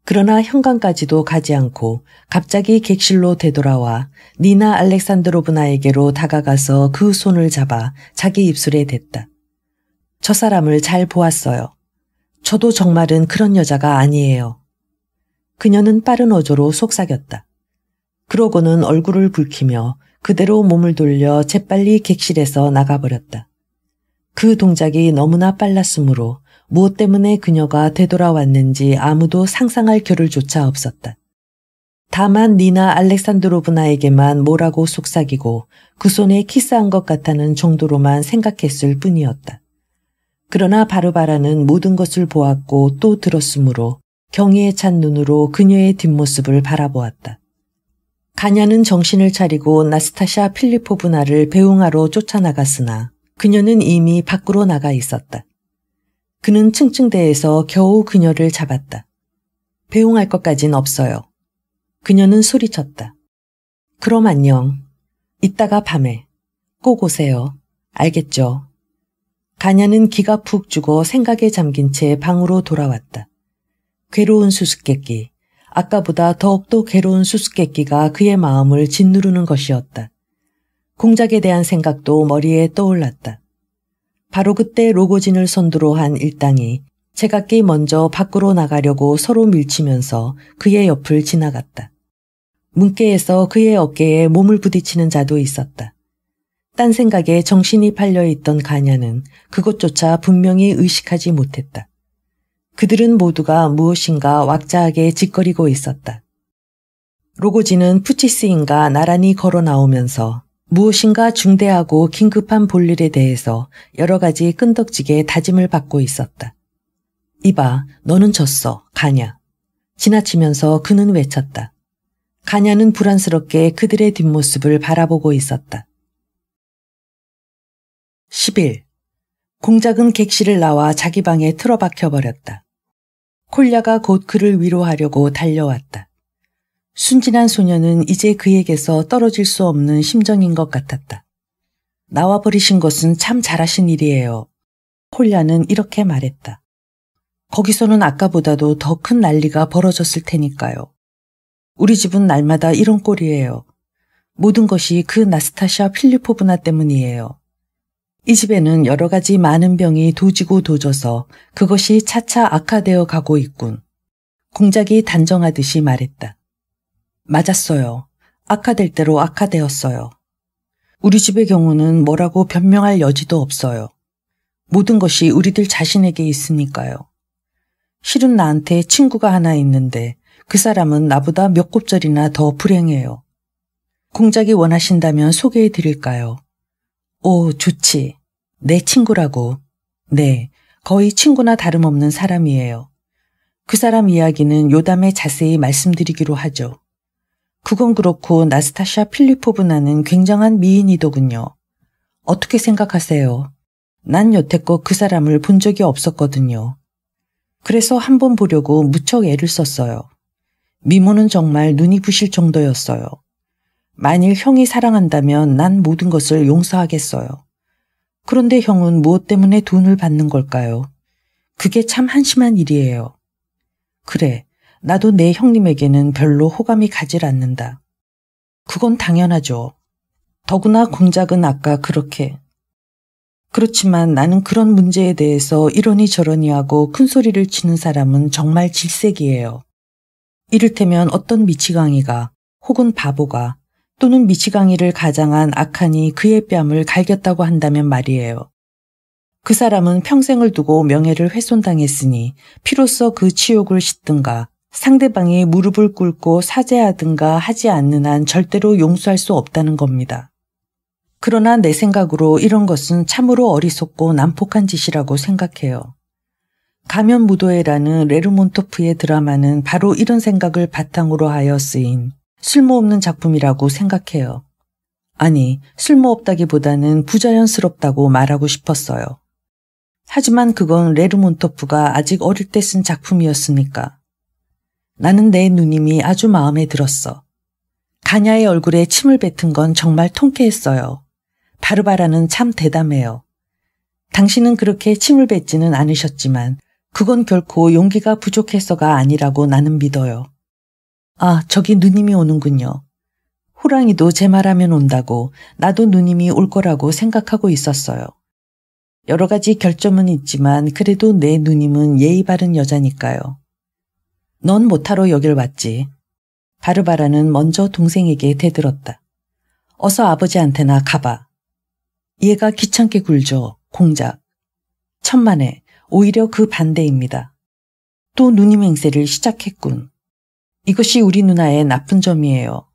그러나 현관까지도 가지 않고 갑자기 객실로 되돌아와 니나 알렉산드로브나에게로 다가가서 그 손을 잡아 자기 입술에 댔다. 저 사람을 잘 보았어요. 저도 정말은 그런 여자가 아니에요. 그녀는 빠른 어조로 속삭였다. 그러고는 얼굴을 붉히며 그대로 몸을 돌려 재빨리 객실에서 나가버렸다. 그 동작이 너무나 빨랐으므로 무엇 때문에 그녀가 되돌아왔는지 아무도 상상할 겨를조차 없었다. 다만 니나 알렉산드로브나에게만 뭐라고 속삭이고 그 손에 키스한 것 같다는 정도로만 생각했을 뿐이었다. 그러나 바르바라는 모든 것을 보았고 또 들었으므로 경의에 찬 눈으로 그녀의 뒷모습을 바라보았다. 가냐는 정신을 차리고 나스타샤 필리포브나를 배웅하러 쫓아나갔으나 그녀는 이미 밖으로 나가 있었다. 그는 층층대에서 겨우 그녀를 잡았다. 배웅할 것까진 없어요. 그녀는 소리쳤다. 그럼 안녕. 이따가 밤에 꼭 오세요. 알겠죠? 가냐는 기가 푹 죽어 생각에 잠긴 채 방으로 돌아왔다. 괴로운 수수께끼, 아까보다 더욱더 괴로운 수수께끼가 그의 마음을 짓누르는 것이었다. 공작에 대한 생각도 머리에 떠올랐다. 바로 그때 로고진을 선두로 한 일당이 제각기 먼저 밖으로 나가려고 서로 밀치면서 그의 옆을 지나갔다. 문께에서 그의 어깨에 몸을 부딪히는 자도 있었다. 딴 생각에 정신이 팔려있던 가냐는 그것조차 분명히 의식하지 못했다. 그들은 모두가 무엇인가 왁자하게 짓거리고 있었다. 로고진은 푸치스인가 나란히 걸어 나오면서 무엇인가 중대하고 긴급한 볼일에 대해서 여러 가지 끈덕지게 다짐을 받고 있었다. 이봐, 너는 졌어, 가냐. 지나치면서 그는 외쳤다. 가냐는 불안스럽게 그들의 뒷모습을 바라보고 있었다. 10일. 공작은 객실을 나와 자기 방에 틀어박혀버렸다. 콜야가 곧 그를 위로하려고 달려왔다. 순진한 소녀는 이제 그에게서 떨어질 수 없는 심정인 것 같았다. 나와버리신 것은 참 잘하신 일이에요. 콜야는 이렇게 말했다. 거기서는 아까보다도 더 큰 난리가 벌어졌을 테니까요. 우리 집은 날마다 이런 꼴이에요. 모든 것이 그 나스타샤 필리포브나 때문이에요. 이 집에는 여러 가지 많은 병이 도지고 도져서 그것이 차차 악화되어 가고 있군. 공작이 단정하듯이 말했다. 맞았어요. 악화될 대로 악화되었어요. 우리 집의 경우는 뭐라고 변명할 여지도 없어요. 모든 것이 우리들 자신에게 있으니까요. 실은 나한테 친구가 하나 있는데 그 사람은 나보다 몇 곱절이나 더 불행해요. 공작이 원하신다면 소개해 드릴까요? 오, 좋지. 내 친구라고. 네, 거의 친구나 다름없는 사람이에요. 그 사람 이야기는 요담에 자세히 말씀드리기로 하죠. 그건 그렇고 나스타샤 필리포브나는 굉장한 미인이더군요. 어떻게 생각하세요? 난 여태껏 그 사람을 본 적이 없었거든요. 그래서 한번 보려고 무척 애를 썼어요. 미모는 정말 눈이 부실 정도였어요. 만일 형이 사랑한다면 난 모든 것을 용서하겠어요. 그런데 형은 무엇 때문에 돈을 받는 걸까요? 그게 참 한심한 일이에요. 그래, 나도 내 형님에게는 별로 호감이 가질 않는다. 그건 당연하죠. 더구나 공작은 아까 그렇게. 그렇지만 나는 그런 문제에 대해서 이러니 저러니 하고 큰 소리를 치는 사람은 정말 질색이에요. 이를테면 어떤 미치광이가 혹은 바보가 또는 미치광이를 가장한 악한이 그의 뺨을 갈겼다고 한다면 말이에요. 그 사람은 평생을 두고 명예를 훼손당했으니 피로써 그 치욕을 씻든가 상대방이 무릎을 꿇고 사죄하든가 하지 않는 한 절대로 용서할 수 없다는 겁니다. 그러나 내 생각으로 이런 것은 참으로 어리석고 난폭한 짓이라고 생각해요. 가면무도회라는 레르몬토프의 드라마는 바로 이런 생각을 바탕으로 하여 쓰인 쓸모없는 작품이라고 생각해요. 아니, 쓸모없다기보다는 부자연스럽다고 말하고 싶었어요. 하지만 그건 레르몬토프가 아직 어릴 때 쓴 작품이었으니까. 나는 내 누님이 아주 마음에 들었어. 가냐의 얼굴에 침을 뱉은 건 정말 통쾌했어요. 바르바라는 참 대담해요. 당신은 그렇게 침을 뱉지는 않으셨지만 그건 결코 용기가 부족해서가 아니라고 나는 믿어요. 아, 저기 누님이 오는군요. 호랑이도 제 말하면 온다고 나도 누님이 올 거라고 생각하고 있었어요. 여러 가지 결점은 있지만 그래도 내 누님은 예의 바른 여자니까요. 넌 못하러 여길 왔지. 바르바라는 먼저 동생에게 대들었다. 어서 아버지한테나 가봐. 얘가 귀찮게 굴죠, 공작. 천만에 오히려 그 반대입니다. 또 누님 행세를 시작했군. 이것이 우리 누나의 나쁜 점이에요.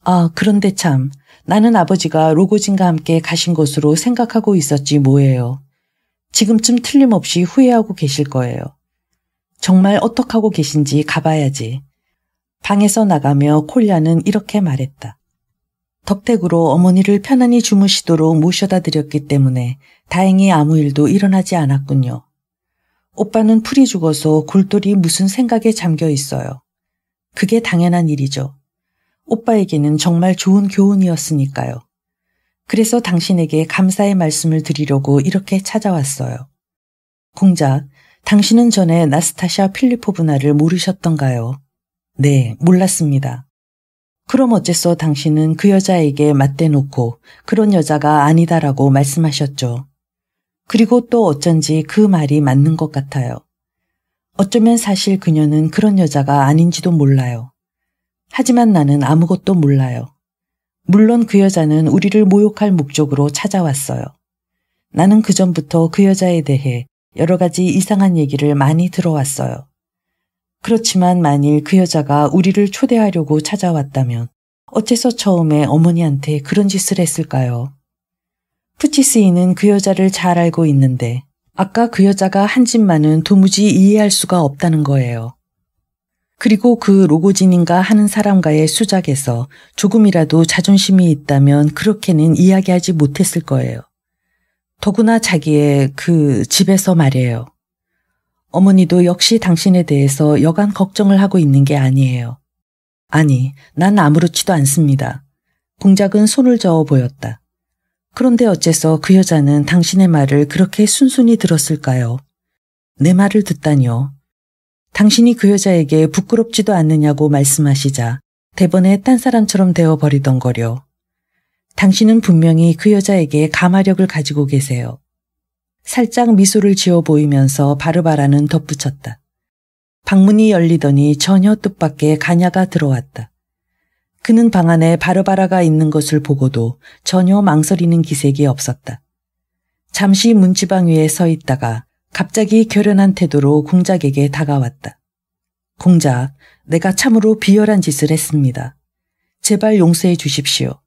아, 그런데 참, 나는 아버지가 로고진과 함께 가신 것으로 생각하고 있었지 뭐예요. 지금쯤 틀림없이 후회하고 계실 거예요. 정말 어떡하고 계신지 가봐야지. 방에서 나가며 콜야는 이렇게 말했다. 덕택으로 어머니를 편안히 주무시도록 모셔다 드렸기 때문에 다행히 아무 일도 일어나지 않았군요. 오빠는 풀이 죽어서 골똘히 무슨 생각에 잠겨 있어요. 그게 당연한 일이죠. 오빠에게는 정말 좋은 교훈이었으니까요. 그래서 당신에게 감사의 말씀을 드리려고 이렇게 찾아왔어요. 공작, 당신은 전에 나스타샤 필리포브나를 모르셨던가요? 네, 몰랐습니다. 그럼 어째서 당신은 그 여자에게 맞대놓고 그런 여자가 아니다라고 말씀하셨죠. 그리고 또 어쩐지 그 말이 맞는 것 같아요. 어쩌면 사실 그녀는 그런 여자가 아닌지도 몰라요. 하지만 나는 아무것도 몰라요. 물론 그 여자는 우리를 모욕할 목적으로 찾아왔어요. 나는 그전부터 그 여자에 대해 여러 가지 이상한 얘기를 많이 들어왔어요. 그렇지만 만일 그 여자가 우리를 초대하려고 찾아왔다면 어째서 처음에 어머니한테 그런 짓을 했을까요? 푸치스이는 그 여자를 잘 알고 있는데 아까 그 여자가 한 짓만은 도무지 이해할 수가 없다는 거예요. 그리고 그 로고진인가 하는 사람과의 수작에서 조금이라도 자존심이 있다면 그렇게는 이야기하지 못했을 거예요. 더구나 자기의 그 집에서 말이에요. 어머니도 역시 당신에 대해서 여간 걱정을 하고 있는 게 아니에요. 아니, 난 아무렇지도 않습니다. 공작은 손을 저어 보였다. 그런데 어째서 그 여자는 당신의 말을 그렇게 순순히 들었을까요? 내 말을 듣다니요. 당신이 그 여자에게 부끄럽지도 않느냐고 말씀하시자 대번에 딴 사람처럼 되어버리던 거려. 당신은 분명히 그 여자에게 가마력을 가지고 계세요. 살짝 미소를 지어 보이면서 바르바라는 덧붙였다. 방문이 열리더니 전혀 뜻밖의 가냐가 들어왔다. 그는 방 안에 바르바라가 있는 것을 보고도 전혀 망설이는 기색이 없었다. 잠시 문지방 위에 서 있다가 갑자기 결연한 태도로 공작에게 다가왔다. 공작, 내가 참으로 비열한 짓을 했습니다. 제발 용서해 주십시오.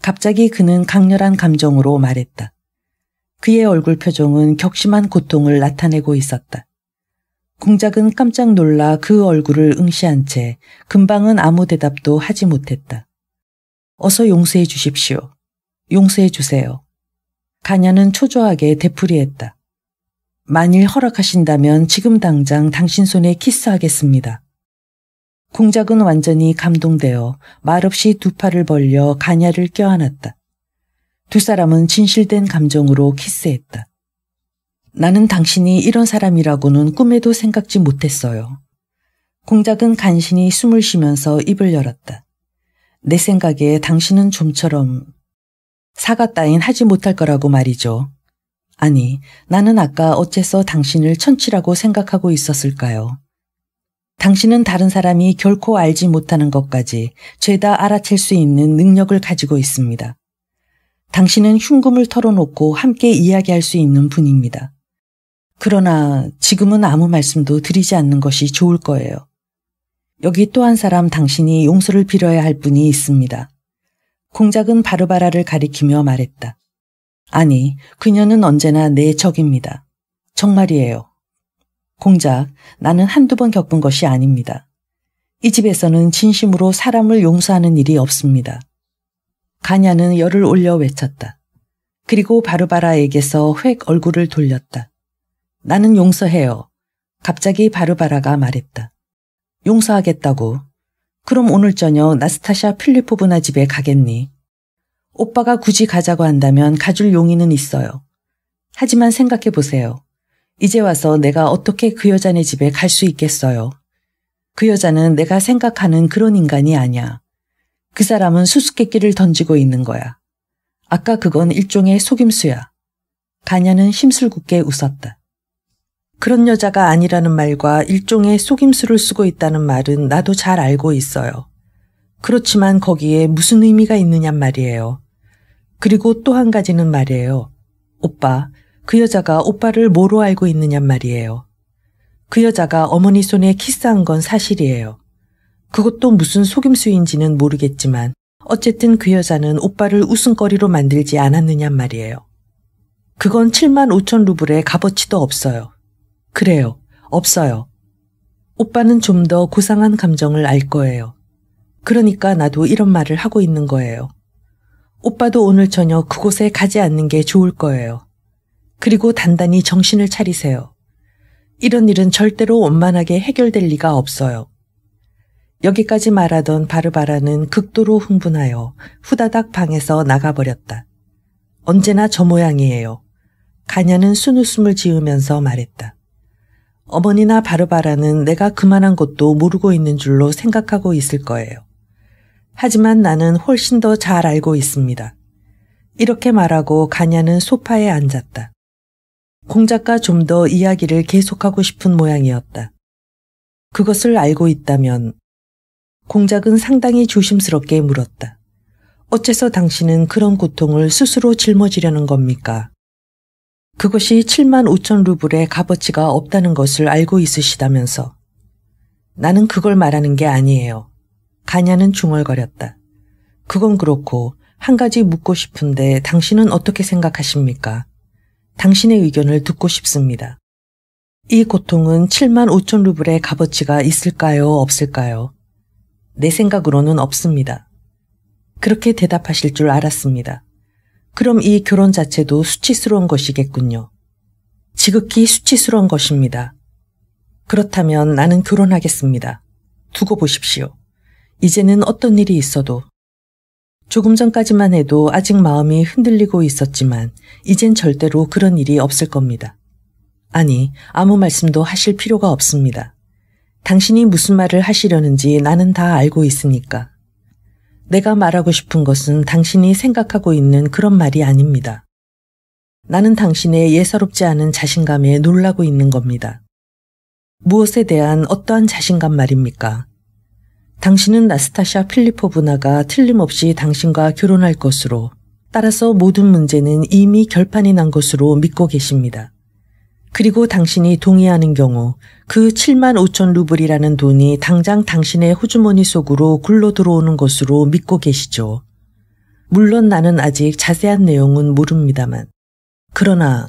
갑자기 그는 강렬한 감정으로 말했다. 그의 얼굴 표정은 격심한 고통을 나타내고 있었다. 공작은 깜짝 놀라 그 얼굴을 응시한 채 금방은 아무 대답도 하지 못했다. 어서 용서해 주십시오. 용서해 주세요. 가냐는 초조하게 되풀이했다. 만일 허락하신다면 지금 당장 당신 손에 키스하겠습니다. 공작은 완전히 감동되어 말없이 두 팔을 벌려 가냐를 껴안았다. 두 사람은 진실된 감정으로 키스했다. 나는 당신이 이런 사람이라고는 꿈에도 생각지 못했어요. 공작은 간신히 숨을 쉬면서 입을 열었다. 내 생각에 당신은 좀처럼 사과 따윈 하지 못할 거라고 말이죠. 아니, 나는 아까 어째서 당신을 천치라고 생각하고 있었을까요? 당신은 다른 사람이 결코 알지 못하는 것까지 죄다 알아챌 수 있는 능력을 가지고 있습니다. 당신은 흉금을 털어놓고 함께 이야기할 수 있는 분입니다. 그러나 지금은 아무 말씀도 드리지 않는 것이 좋을 거예요. 여기 또 한 사람 당신이 용서를 빌어야 할 분이 있습니다. 공작은 바르바라를 가리키며 말했다. 아니, 그녀는 언제나 내 적입니다. 정말이에요. 공작, 나는 한두 번 겪은 것이 아닙니다. 이 집에서는 진심으로 사람을 용서하는 일이 없습니다. 가냐는 열을 올려 외쳤다. 그리고 바르바라에게서 획 얼굴을 돌렸다. 나는 용서해요. 갑자기 바르바라가 말했다. 용서하겠다고. 그럼 오늘 저녁 나스타샤 필리포브나 집에 가겠니? 오빠가 굳이 가자고 한다면 가줄 용의는 있어요. 하지만 생각해 보세요. 이제 와서 내가 어떻게 그 여자네 집에 갈 수 있겠어요? 그 여자는 내가 생각하는 그런 인간이 아니야. 그 사람은 수수께끼를 던지고 있는 거야. 아까 그건 일종의 속임수야. 가냐는 심술궂게 웃었다. 그런 여자가 아니라는 말과 일종의 속임수를 쓰고 있다는 말은 나도 잘 알고 있어요. 그렇지만 거기에 무슨 의미가 있느냔 말이에요. 그리고 또 한 가지는 말이에요. 오빠, 그 여자가 오빠를 뭐로 알고 있느냔 말이에요. 그 여자가 어머니 손에 키스한 건 사실이에요. 그것도 무슨 속임수인지는 모르겠지만 어쨌든 그 여자는 오빠를 웃음거리로 만들지 않았느냔 말이에요. 그건 7만 5천 루블의 값어치도 없어요. 그래요. 없어요. 오빠는 좀 더 고상한 감정을 알 거예요. 그러니까 나도 이런 말을 하고 있는 거예요. 오빠도 오늘 저녁 그곳에 가지 않는 게 좋을 거예요. 그리고 단단히 정신을 차리세요. 이런 일은 절대로 원만하게 해결될 리가 없어요. 여기까지 말하던 바르바라는 극도로 흥분하여 후다닥 방에서 나가버렸다. 언제나 저 모양이에요. 가냐는 순웃음을 지으면서 말했다. 어머니나 바르바라는 내가 그만한 것도 모르고 있는 줄로 생각하고 있을 거예요. 하지만 나는 훨씬 더 잘 알고 있습니다. 이렇게 말하고 가냐는 소파에 앉았다. 공작과 좀 더 이야기를 계속하고 싶은 모양이었다. 그것을 알고 있다면 공작은 상당히 조심스럽게 물었다. 어째서 당신은 그런 고통을 스스로 짊어지려는 겁니까? 그것이 7만 5천 루블의 값어치가 없다는 것을 알고 있으시다면서. 나는 그걸 말하는 게 아니에요. 가냐는 중얼거렸다. 그건 그렇고 한 가지 묻고 싶은데 당신은 어떻게 생각하십니까? 당신의 의견을 듣고 싶습니다. 이 고통은 7만 5천 루블의 값어치가 있을까요? 없을까요? 내 생각으로는 없습니다. 그렇게 대답하실 줄 알았습니다. 그럼 이 결혼 자체도 수치스러운 것이겠군요. 지극히 수치스러운 것입니다. 그렇다면 나는 결혼하겠습니다. 두고 보십시오. 이제는 어떤 일이 있어도. 조금 전까지만 해도 아직 마음이 흔들리고 있었지만 이젠 절대로 그런 일이 없을 겁니다. 아니, 아무 말씀도 하실 필요가 없습니다. 당신이 무슨 말을 하시려는지 나는 다 알고 있으니까. 내가 말하고 싶은 것은 당신이 생각하고 있는 그런 말이 아닙니다. 나는 당신의 예사롭지 않은 자신감에 놀라고 있는 겁니다. 무엇에 대한 어떠한 자신감 말입니까? 당신은 나스타샤 필리포브나가 틀림없이 당신과 결혼할 것으로, 따라서 모든 문제는 이미 결판이 난 것으로 믿고 계십니다. 그리고 당신이 동의하는 경우 그 7만 5천 루블이라는 돈이 당장 당신의 호주머니 속으로 굴러 들어오는 것으로 믿고 계시죠. 물론 나는 아직 자세한 내용은 모릅니다만. 그러나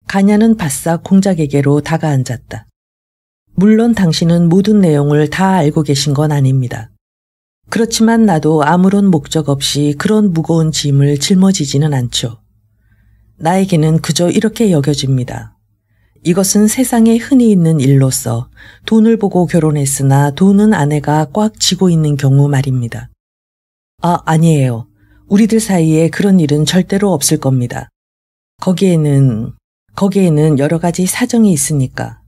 가냐는 바싹 공작에게로 다가앉았다. 물론 당신은 모든 내용을 다 알고 계신 건 아닙니다. 그렇지만 나도 아무런 목적 없이 그런 무거운 짐을 짊어지지는 않죠. 나에게는 그저 이렇게 여겨집니다. 이것은 세상에 흔히 있는 일로서 돈을 보고 결혼했으나 돈은 아내가 꽉 쥐고 있는 경우 말입니다. 아니에요. 우리들 사이에 그런 일은 절대로 없을 겁니다. 거기에는 여러 가지 사정이 있으니까.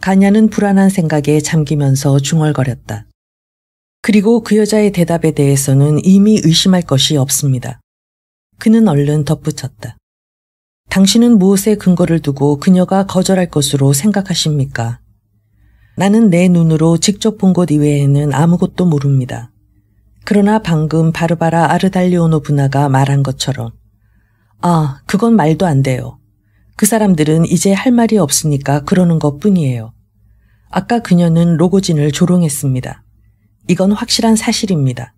가냐는 불안한 생각에 잠기면서 중얼거렸다. 그리고 그 여자의 대답에 대해서는 이미 의심할 것이 없습니다. 그는 얼른 덧붙였다. 당신은 무엇에 근거를 두고 그녀가 거절할 것으로 생각하십니까? 나는 내 눈으로 직접 본 것 이외에는 아무것도 모릅니다. 그러나 방금 바르바라 아르달리오노브나가 말한 것처럼 그건 말도 안 돼요. 그 사람들은 이제 할 말이 없으니까 그러는 것뿐이에요. 아까 그녀는 로고진을 조롱했습니다. 이건 확실한 사실입니다.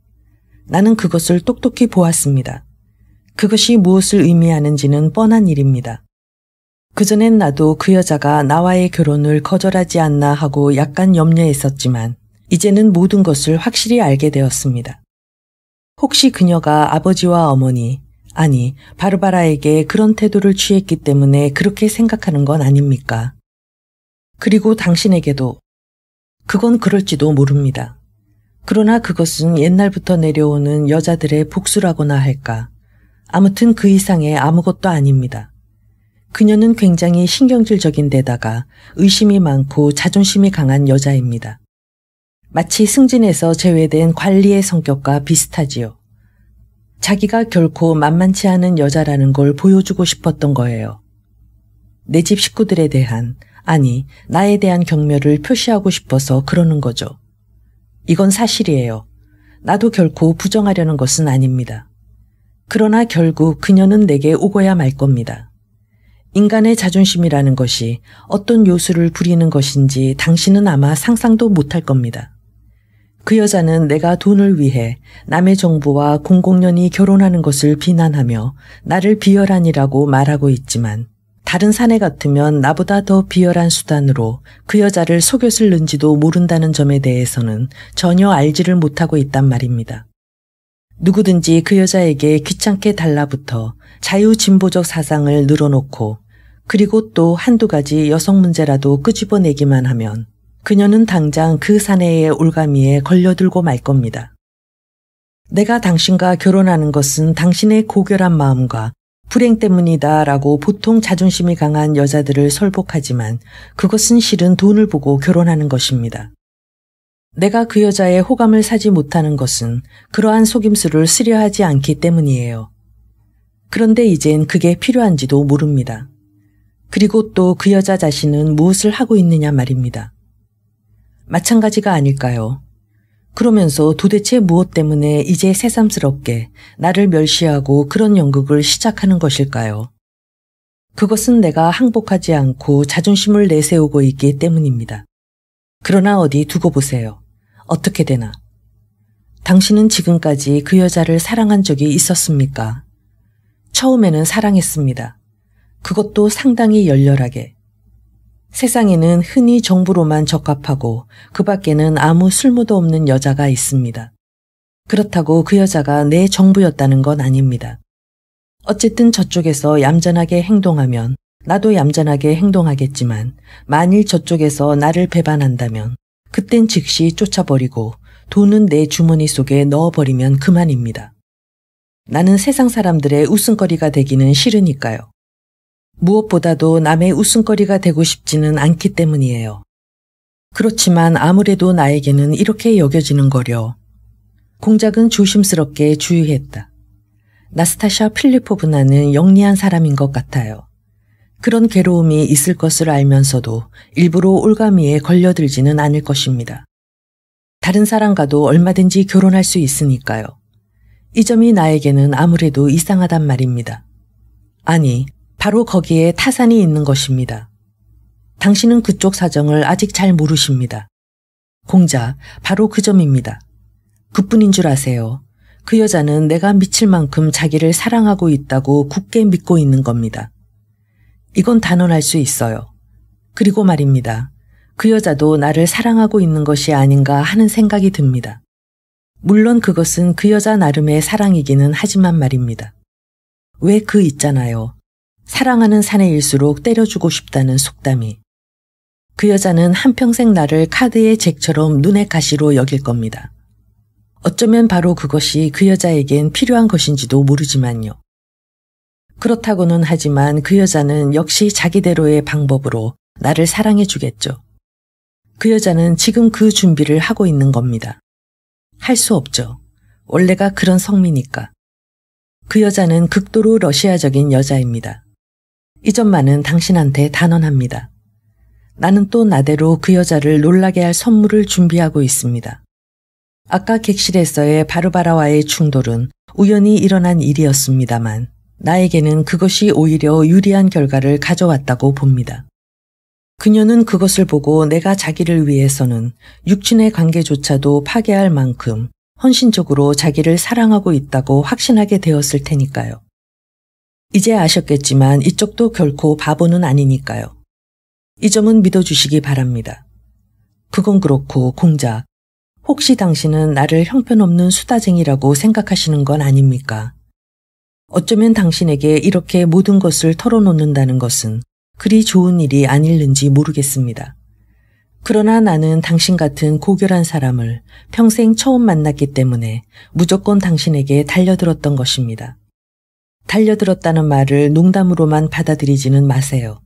나는 그것을 똑똑히 보았습니다. 그것이 무엇을 의미하는지는 뻔한 일입니다. 그전엔 나도 그 여자가 나와의 결혼을 거절하지 않나 하고 약간 염려했었지만 이제는 모든 것을 확실히 알게 되었습니다. 혹시 그녀가 아버지와 어머니, 아니 바르바라에게 그런 태도를 취했기 때문에 그렇게 생각하는 건 아닙니까? 그리고 당신에게도 그건 그럴지도 모릅니다. 그러나 그것은 옛날부터 내려오는 여자들의 복수라고나 할까. 아무튼 그 이상의 아무것도 아닙니다. 그녀는 굉장히 신경질적인 데다가 의심이 많고 자존심이 강한 여자입니다. 마치 승진에서 제외된 관리의 성격과 비슷하지요. 자기가 결코 만만치 않은 여자라는 걸 보여주고 싶었던 거예요. 내 집 식구들에 대한, 아니 나에 대한 경멸을 표시하고 싶어서 그러는 거죠. 이건 사실이에요. 나도 결코 부정하려는 것은 아닙니다. 그러나 결국 그녀는 내게 오고야 말 겁니다. 인간의 자존심이라는 것이 어떤 요술을 부리는 것인지 당신은 아마 상상도 못할 겁니다. 그 여자는 내가 돈을 위해 남의 정부와 공공연히 결혼하는 것을 비난하며 나를 비열한이라고 말하고 있지만 다른 사내 같으면 나보다 더 비열한 수단으로 그 여자를 속였을는지도 모른다는 점에 대해서는 전혀 알지를 못하고 있단 말입니다. 누구든지 그 여자에게 귀찮게 달라붙어 자유진보적 사상을 늘어놓고 그리고 또 한두 가지 여성 문제라도 끄집어내기만 하면 그녀는 당장 그 사내의 올가미에 걸려들고 말 겁니다. 내가 당신과 결혼하는 것은 당신의 고결한 마음과 불행 때문이다 라고 보통 자존심이 강한 여자들을 설복하지만 그것은 실은 돈을 보고 결혼하는 것입니다. 내가 그 여자의 호감을 사지 못하는 것은 그러한 속임수를 쓰려하지 않기 때문이에요. 그런데 이젠 그게 필요한지도 모릅니다. 그리고 또 그 여자 자신은 무엇을 하고 있느냐 말입니다. 마찬가지가 아닐까요? 그러면서 도대체 무엇 때문에 이제 새삼스럽게 나를 멸시하고 그런 연극을 시작하는 것일까요? 그것은 내가 항복하지 않고 자존심을 내세우고 있기 때문입니다. 그러나 어디 두고 보세요. 어떻게 되나? 당신은 지금까지 그 여자를 사랑한 적이 있었습니까? 처음에는 사랑했습니다. 그것도 상당히 열렬하게. 세상에는 흔히 정부로만 적합하고 그 밖에는 아무 쓸모도 없는 여자가 있습니다. 그렇다고 그 여자가 내 정부였다는 건 아닙니다. 어쨌든 저쪽에서 얌전하게 행동하면 나도 얌전하게 행동하겠지만 만일 저쪽에서 나를 배반한다면 그땐 즉시 쫓아버리고 돈은 내 주머니 속에 넣어버리면 그만입니다. 나는 세상 사람들의 웃음거리가 되기는 싫으니까요. 무엇보다도 남의 웃음거리가 되고 싶지는 않기 때문이에요. 그렇지만 아무래도 나에게는 이렇게 여겨지는 거려. 공작은 조심스럽게 주의했다. 나스타샤 필리포브나는 영리한 사람인 것 같아요. 그런 괴로움이 있을 것을 알면서도 일부러 올가미에 걸려들지는 않을 것입니다. 다른 사람과도 얼마든지 결혼할 수 있으니까요. 이 점이 나에게는 아무래도 이상하단 말입니다. 아니, 바로 거기에 타산이 있는 것입니다. 당신은 그쪽 사정을 아직 잘 모르십니다. 공작, 바로 그 점입니다. 그뿐인 줄 아세요. 그 여자는 내가 미칠 만큼 자기를 사랑하고 있다고 굳게 믿고 있는 겁니다. 이건 단언할 수 있어요. 그리고 말입니다. 그 여자도 나를 사랑하고 있는 것이 아닌가 하는 생각이 듭니다. 물론 그것은 그 여자 나름의 사랑이기는 하지만 말입니다. 왜 그 있잖아요. 사랑하는 사내일수록 때려주고 싶다는 속담이. 그 여자는 한평생 나를 카드의 잭처럼 눈의 가시로 여길 겁니다. 어쩌면 바로 그것이 그 여자에겐 필요한 것인지도 모르지만요. 그렇다고는 하지만 그 여자는 역시 자기대로의 방법으로 나를 사랑해 주겠죠. 그 여자는 지금 그 준비를 하고 있는 겁니다. 할 수 없죠. 원래가 그런 성미니까. 그 여자는 극도로 러시아적인 여자입니다. 이 점만은 당신한테 단언합니다. 나는 또 나대로 그 여자를 놀라게 할 선물을 준비하고 있습니다. 아까 객실에서의 바르바라와의 충돌은 우연히 일어난 일이었습니다만 나에게는 그것이 오히려 유리한 결과를 가져왔다고 봅니다. 그녀는 그것을 보고 내가 자기를 위해서는 육친의 관계조차도 파괴할 만큼 헌신적으로 자기를 사랑하고 있다고 확신하게 되었을 테니까요. 이제 아셨겠지만 이쪽도 결코 바보는 아니니까요. 이 점은 믿어주시기 바랍니다. 그건 그렇고 공작, 혹시 당신은 나를 형편없는 수다쟁이라고 생각하시는 건 아닙니까? 어쩌면 당신에게 이렇게 모든 것을 털어놓는다는 것은 그리 좋은 일이 아닐는지 모르겠습니다. 그러나 나는 당신 같은 고결한 사람을 평생 처음 만났기 때문에 무조건 당신에게 달려들었던 것입니다. 달려들었다는 말을 농담으로만 받아들이지는 마세요.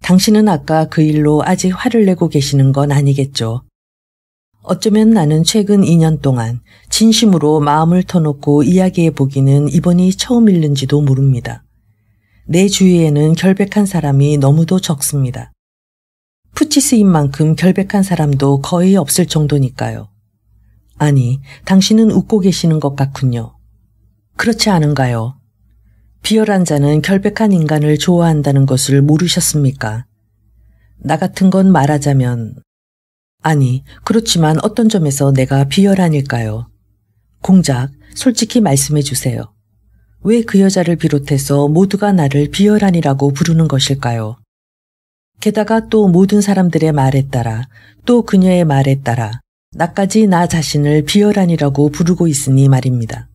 당신은 아까 그 일로 아직 화를 내고 계시는 건 아니겠죠. 어쩌면 나는 최근 2년 동안 진심으로 마음을 터놓고 이야기해 보기는 이번이 처음일는지도 모릅니다. 내 주위에는 결백한 사람이 너무도 적습니다. 푸치스인 만큼 결백한 사람도 거의 없을 정도니까요. 아니, 당신은 웃고 계시는 것 같군요. 그렇지 않은가요? 비열한 자는 결백한 인간을 좋아한다는 것을 모르셨습니까? 나 같은 건 말하자면 아니, 그렇지만 어떤 점에서 내가 비열한일까요? 공작, 솔직히 말씀해 주세요. 왜 그 여자를 비롯해서 모두가 나를 비열한이라고 부르는 것일까요? 게다가 또 모든 사람들의 말에 따라 또 그녀의 말에 따라 나까지 나 자신을 비열한이라고 부르고 있으니 말입니다.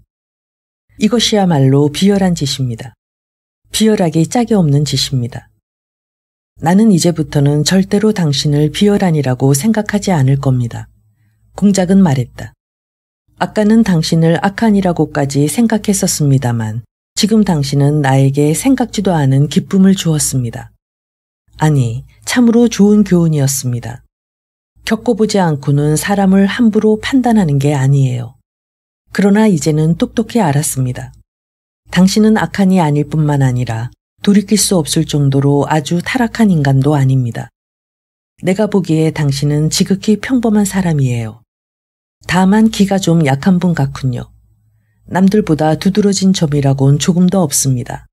이것이야말로 비열한 짓입니다. 비열하기 짝이 없는 짓입니다. 나는 이제부터는 절대로 당신을 비열한이라고 생각하지 않을 겁니다. 공작은 말했다. 아까는 당신을 악한이라고까지 생각했었습니다만 지금 당신은 나에게 생각지도 않은 기쁨을 주었습니다. 아니, 참으로 좋은 교훈이었습니다. 겪어보지 않고는 사람을 함부로 판단하는 게 아니에요. 그러나 이제는 똑똑히 알았습니다. 당신은 악한이 아닐 뿐만 아니라 돌이킬 수 없을 정도로 아주 타락한 인간도 아닙니다. 내가 보기에 당신은 지극히 평범한 사람이에요. 다만 기가 좀 약한 분 같군요. 남들보다 두드러진 점이라곤 조금도 없습니다.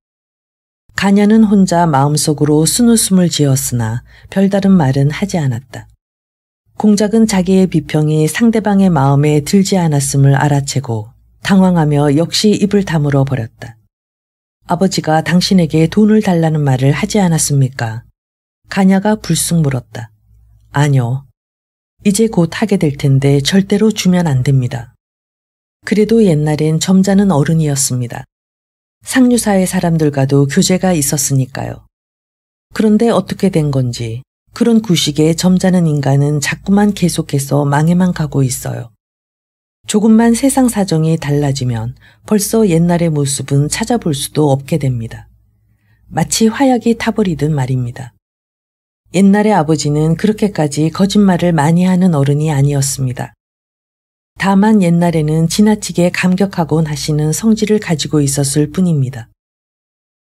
가냐는 혼자 마음속으로 쓴웃음을 지었으나 별다른 말은 하지 않았다. 공작은 자기의 비평이 상대방의 마음에 들지 않았음을 알아채고 당황하며 역시 입을 다물어 버렸다. 아버지가 당신에게 돈을 달라는 말을 하지 않았습니까? 가냐가 불쑥 물었다. 아니요. 이제 곧 하게 될 텐데 절대로 주면 안 됩니다. 그래도 옛날엔 점잖은 어른이었습니다. 상류사의 사람들과도 교제가 있었으니까요. 그런데 어떻게 된 건지 그런 구식에 점잖은 인간은 자꾸만 계속해서 망해만 가고 있어요. 조금만 세상 사정이 달라지면 벌써 옛날의 모습은 찾아볼 수도 없게 됩니다. 마치 화약이 타버리듯 말입니다. 옛날의 아버지는 그렇게까지 거짓말을 많이 하는 어른이 아니었습니다. 다만 옛날에는 지나치게 감격하곤 하시는 성질을 가지고 있었을 뿐입니다.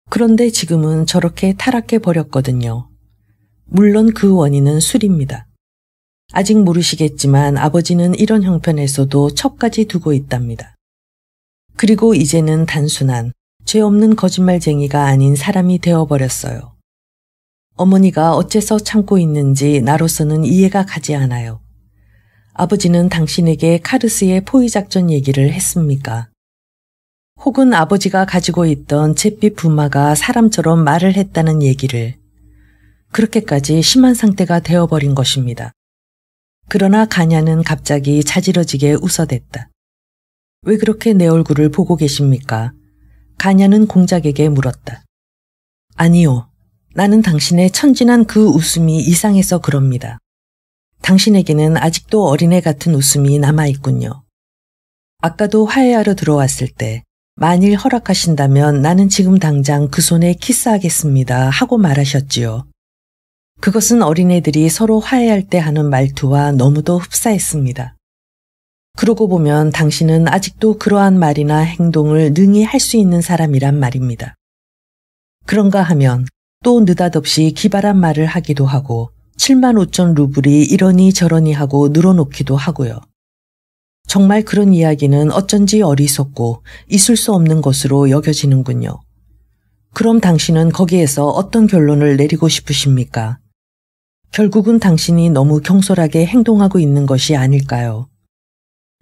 그런데 지금은 저렇게 타락해 버렸거든요. 물론 그 원인은 술입니다. 아직 모르시겠지만 아버지는 이런 형편에서도 첩까지 두고 있답니다. 그리고 이제는 단순한 죄 없는 거짓말쟁이가 아닌 사람이 되어버렸어요. 어머니가 어째서 참고 있는지 나로서는 이해가 가지 않아요. 아버지는 당신에게 카르스의 포위작전 얘기를 했습니까? 혹은 아버지가 가지고 있던 잿빛 부마가 사람처럼 말을 했다는 얘기를 그렇게까지 심한 상태가 되어버린 것입니다. 그러나 가냐는 갑자기 자지러지게 웃어댔다. 왜 그렇게 내 얼굴을 보고 계십니까? 가냐는 공작에게 물었다. 아니요. 나는 당신의 천진한 그 웃음이 이상해서 그럽니다. 당신에게는 아직도 어린애 같은 웃음이 남아있군요. 아까도 화해하러 들어왔을 때 만일 허락하신다면 나는 지금 당장 그 손에 키스하겠습니다 하고 말하셨지요. 그것은 어린애들이 서로 화해할 때 하는 말투와 너무도 흡사했습니다. 그러고 보면 당신은 아직도 그러한 말이나 행동을 능히 할 수 있는 사람이란 말입니다. 그런가 하면 또 느닷없이 기발한 말을 하기도 하고 7만 5천 루블이 이러니 저러니 하고 늘어놓기도 하고요. 정말 그런 이야기는 어쩐지 어리석고 있을 수 없는 것으로 여겨지는군요. 그럼 당신은 거기에서 어떤 결론을 내리고 싶으십니까? 결국은 당신이 너무 경솔하게 행동하고 있는 것이 아닐까요?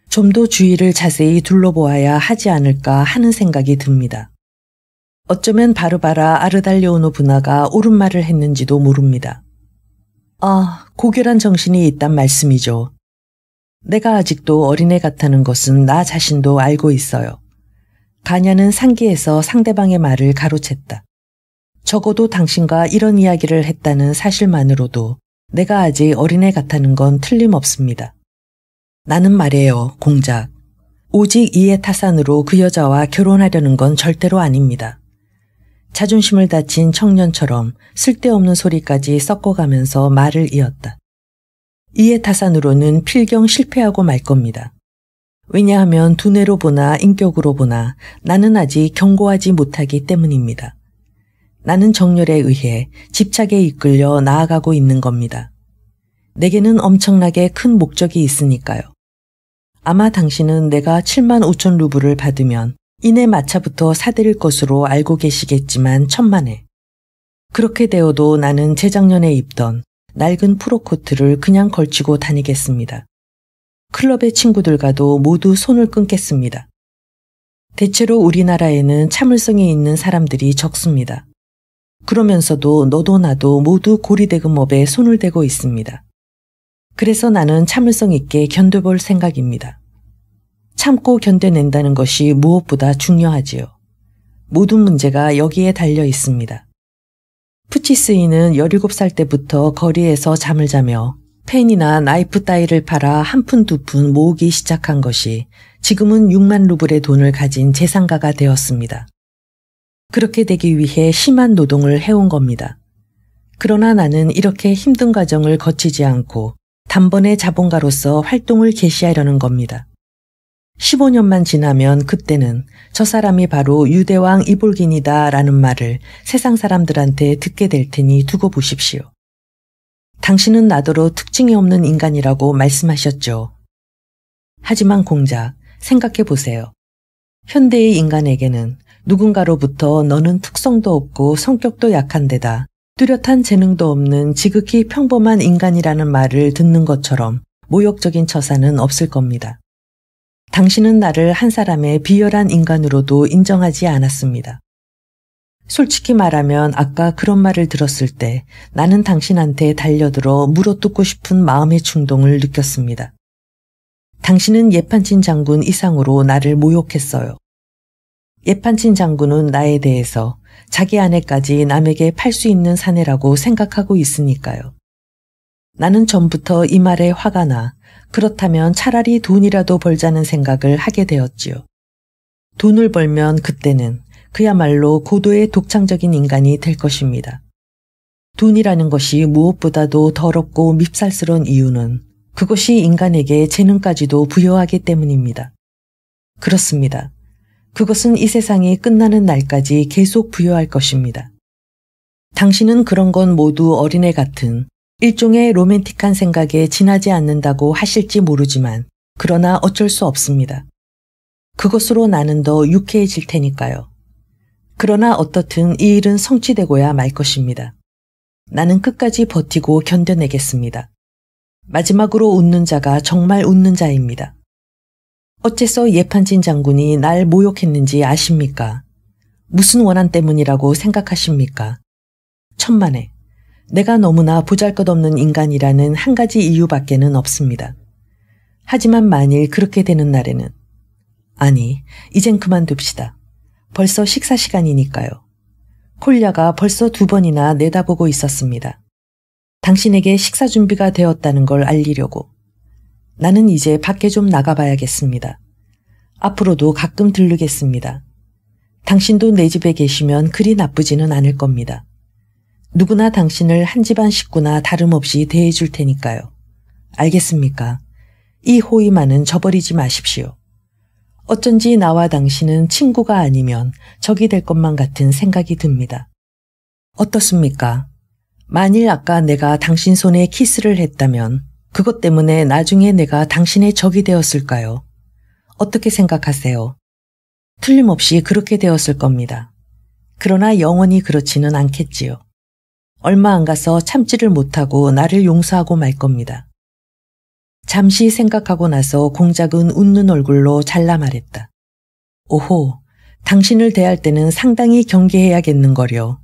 좀 더 주위를 자세히 둘러보아야 하지 않을까 하는 생각이 듭니다. 어쩌면 바르바라 아르달리오노 분하가 옳은 말을 했는지도 모릅니다. 아, 고결한 정신이 있단 말씀이죠. 내가 아직도 어린애 같다는 것은 나 자신도 알고 있어요. 가냐는 상기에서 상대방의 말을 가로챘다. 적어도 당신과 이런 이야기를 했다는 사실만으로도 내가 아직 어린애 같다는 건 틀림없습니다. 나는 말이에요, 공작. 오직 이해 타산으로 그 여자와 결혼하려는 건 절대로 아닙니다. 자존심을 다친 청년처럼 쓸데없는 소리까지 섞어가면서 말을 이었다. 이해 타산으로는 필경 실패하고 말 겁니다. 왜냐하면 두뇌로 보나 인격으로 보나 나는 아직 견고하지 못하기 때문입니다. 나는 정열에 의해 집착에 이끌려 나아가고 있는 겁니다. 내게는 엄청나게 큰 목적이 있으니까요. 아마 당신은 내가 7만 5천 루블을 받으면 이내 마차부터 사드릴 것으로 알고 계시겠지만 천만에. 그렇게 되어도 나는 재작년에 입던 낡은 프로코트를 그냥 걸치고 다니겠습니다. 클럽의 친구들과도 모두 손을 끊겠습니다. 대체로 우리나라에는 참을성이 있는 사람들이 적습니다. 그러면서도 너도 나도 모두 고리대금업에 손을 대고 있습니다. 그래서 나는 참을성 있게 견뎌볼 생각입니다. 참고 견뎌낸다는 것이 무엇보다 중요하지요. 모든 문제가 여기에 달려 있습니다. 푸치스이는 17살 때부터 거리에서 잠을 자며 펜이나 나이프 따위를 팔아 한 푼 두 푼 모으기 시작한 것이 지금은 6만 루블의 돈을 가진 재산가가 되었습니다. 그렇게 되기 위해 심한 노동을 해온 겁니다. 그러나 나는 이렇게 힘든 과정을 거치지 않고 단번에 자본가로서 활동을 개시하려는 겁니다. 15년만 지나면 그때는 저 사람이 바로 유대왕 이볼긴이다 라는 말을 세상 사람들한테 듣게 될 테니 두고 보십시오. 당신은 나더러 특징이 없는 인간이라고 말씀하셨죠. 하지만 공작, 생각해 보세요. 현대의 인간에게는 누군가로부터 너는 특성도 없고 성격도 약한 데다 뚜렷한 재능도 없는 지극히 평범한 인간이라는 말을 듣는 것처럼 모욕적인 처사는 없을 겁니다. 당신은 나를 한 사람의 비열한 인간으로도 인정하지 않았습니다. 솔직히 말하면 아까 그런 말을 들었을 때 나는 당신한테 달려들어 물어뜯고 싶은 마음의 충동을 느꼈습니다. 당신은 예판친 장군 이상으로 나를 모욕했어요. 예판친 장군은 나에 대해서 자기 아내까지 남에게 팔 수 있는 사내라고 생각하고 있으니까요. 나는 전부터 이 말에 화가 나 그렇다면 차라리 돈이라도 벌자는 생각을 하게 되었지요. 돈을 벌면 그때는 그야말로 고도의 독창적인 인간이 될 것입니다. 돈이라는 것이 무엇보다도 더럽고 밉살스러운 이유는 그것이 인간에게 재능까지도 부여하기 때문입니다. 그렇습니다. 그것은 이 세상이 끝나는 날까지 계속 부여할 것입니다. 당신은 그런 건 모두 어린애 같은 일종의 로맨틱한 생각에 지나지 않는다고 하실지 모르지만 그러나 어쩔 수 없습니다. 그것으로 나는 더 유쾌해질 테니까요. 그러나 어떻든 이 일은 성취되고야 말 것입니다. 나는 끝까지 버티고 견뎌내겠습니다. 마지막으로 웃는 자가 정말 웃는 자입니다. 어째서 예판진 장군이 날 모욕했는지 아십니까? 무슨 원한 때문이라고 생각하십니까? 천만에. 내가 너무나 보잘것없는 인간이라는 한 가지 이유밖에는 없습니다. 하지만 만일 그렇게 되는 날에는 아니, 이젠 그만둡시다. 벌써 식사 시간이니까요. 콜야가 벌써 2번이나 내다보고 있었습니다. 당신에게 식사 준비가 되었다는 걸 알리려고. 나는 이제 밖에 좀 나가봐야겠습니다. 앞으로도 가끔 들르겠습니다. 당신도 내 집에 계시면 그리 나쁘지는 않을 겁니다. 누구나 당신을 한 집안 식구나 다름없이 대해줄 테니까요. 알겠습니까? 이 호의만은 저버리지 마십시오. 어쩐지 나와 당신은 친구가 아니면 적이 될 것만 같은 생각이 듭니다. 어떻습니까? 만일 아까 내가 당신 손에 키스를 했다면 그것 때문에 나중에 내가 당신의 적이 되었을까요? 어떻게 생각하세요? 틀림없이 그렇게 되었을 겁니다. 그러나 영원히 그렇지는 않겠지요. 얼마 안 가서 참지를 못하고 나를 용서하고 말 겁니다. 잠시 생각하고 나서 공작은 웃는 얼굴로 잘라 말했다. 오호, 당신을 대할 때는 상당히 경계해야겠는거려.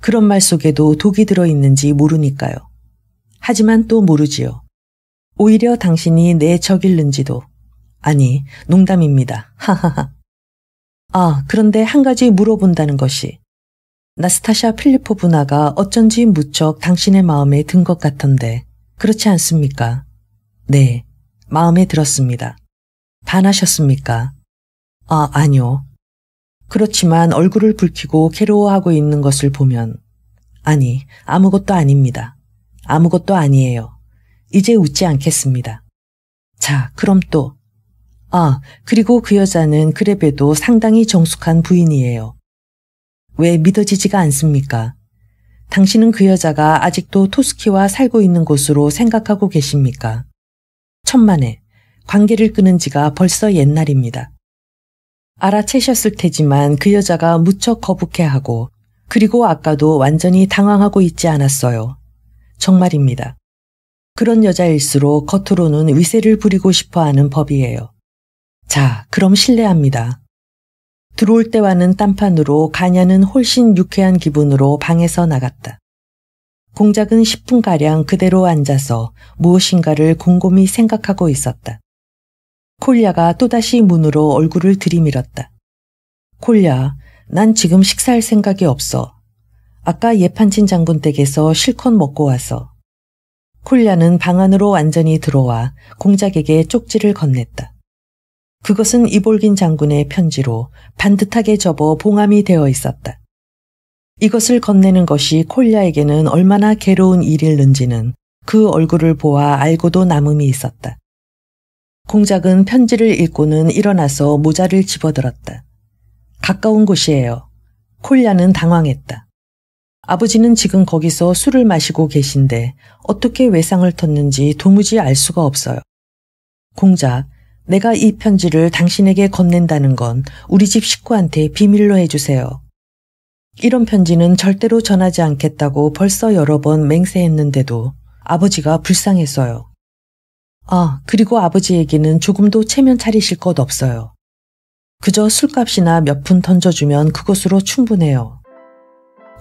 그런 말 속에도 독이 들어있는지 모르니까요. 하지만 또 모르지요. 오히려 당신이 내 적일는지도. 아니, 농담입니다. 하하하. 아, 그런데 한 가지 물어본다는 것이. 나스타샤 필리포브나가 어쩐지 무척 당신의 마음에 든 것 같던데 그렇지 않습니까? 네, 마음에 들었습니다. 반하셨습니까? 아, 아니요. 그렇지만 얼굴을 붉히고 괴로워하고 있는 것을 보면 아니, 아무것도 아닙니다. 아무것도 아니에요. 이제 웃지 않겠습니다. 자, 그럼 또. 아, 그리고 그 여자는 그래봬도 상당히 정숙한 부인이에요. 왜 믿어지지가 않습니까? 당신은 그 여자가 아직도 토스키와 살고 있는 곳으로 생각하고 계십니까? 천만에, 관계를 끊은 지가 벌써 옛날입니다. 알아채셨을 테지만 그 여자가 무척 거북해하고 그리고 아까도 완전히 당황하고 있지 않았어요. 정말입니다. 그런 여자일수록 겉으로는 위세를 부리고 싶어하는 법이에요. 자, 그럼 실례합니다. 들어올 때와는 딴판으로 가냐는 훨씬 유쾌한 기분으로 방에서 나갔다. 공작은 10분가량 그대로 앉아서 무엇인가를 곰곰이 생각하고 있었다. 콜야가 또다시 문으로 얼굴을 들이밀었다. 콜야, 난 지금 식사할 생각이 없어. 아까 예판진 장군 댁에서 실컷 먹고 와서. 콜야는 방 안으로 완전히 들어와 공작에게 쪽지를 건넸다. 그것은 이볼긴 장군의 편지로 반듯하게 접어 봉함이 되어 있었다. 이것을 건네는 것이 콜야에게는 얼마나 괴로운 일일는지는 그 얼굴을 보아 알고도 남음이 있었다. 공작은 편지를 읽고는 일어나서 모자를 집어들었다. 가까운 곳이에요. 콜야는 당황했다. 아버지는 지금 거기서 술을 마시고 계신데 어떻게 외상을 텄는지 도무지 알 수가 없어요. 공작, 내가 이 편지를 당신에게 건넨다는 건 우리 집 식구한테 비밀로 해주세요. 이런 편지는 절대로 전하지 않겠다고 벌써 여러 번 맹세했는데도 아버지가 불쌍했어요. 그리고 아버지에게는 조금도 체면 차리실 것 없어요. 그저 술값이나 몇 푼 던져주면 그것으로 충분해요.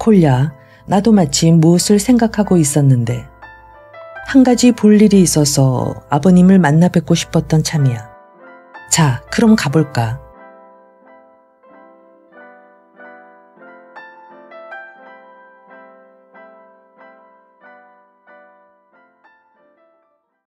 콜야, 나도 마침 무엇을 생각하고 있었는데 한 가지 볼 일이 있어서 아버님을 만나 뵙고 싶었던 참이야. 자, 그럼 가볼까?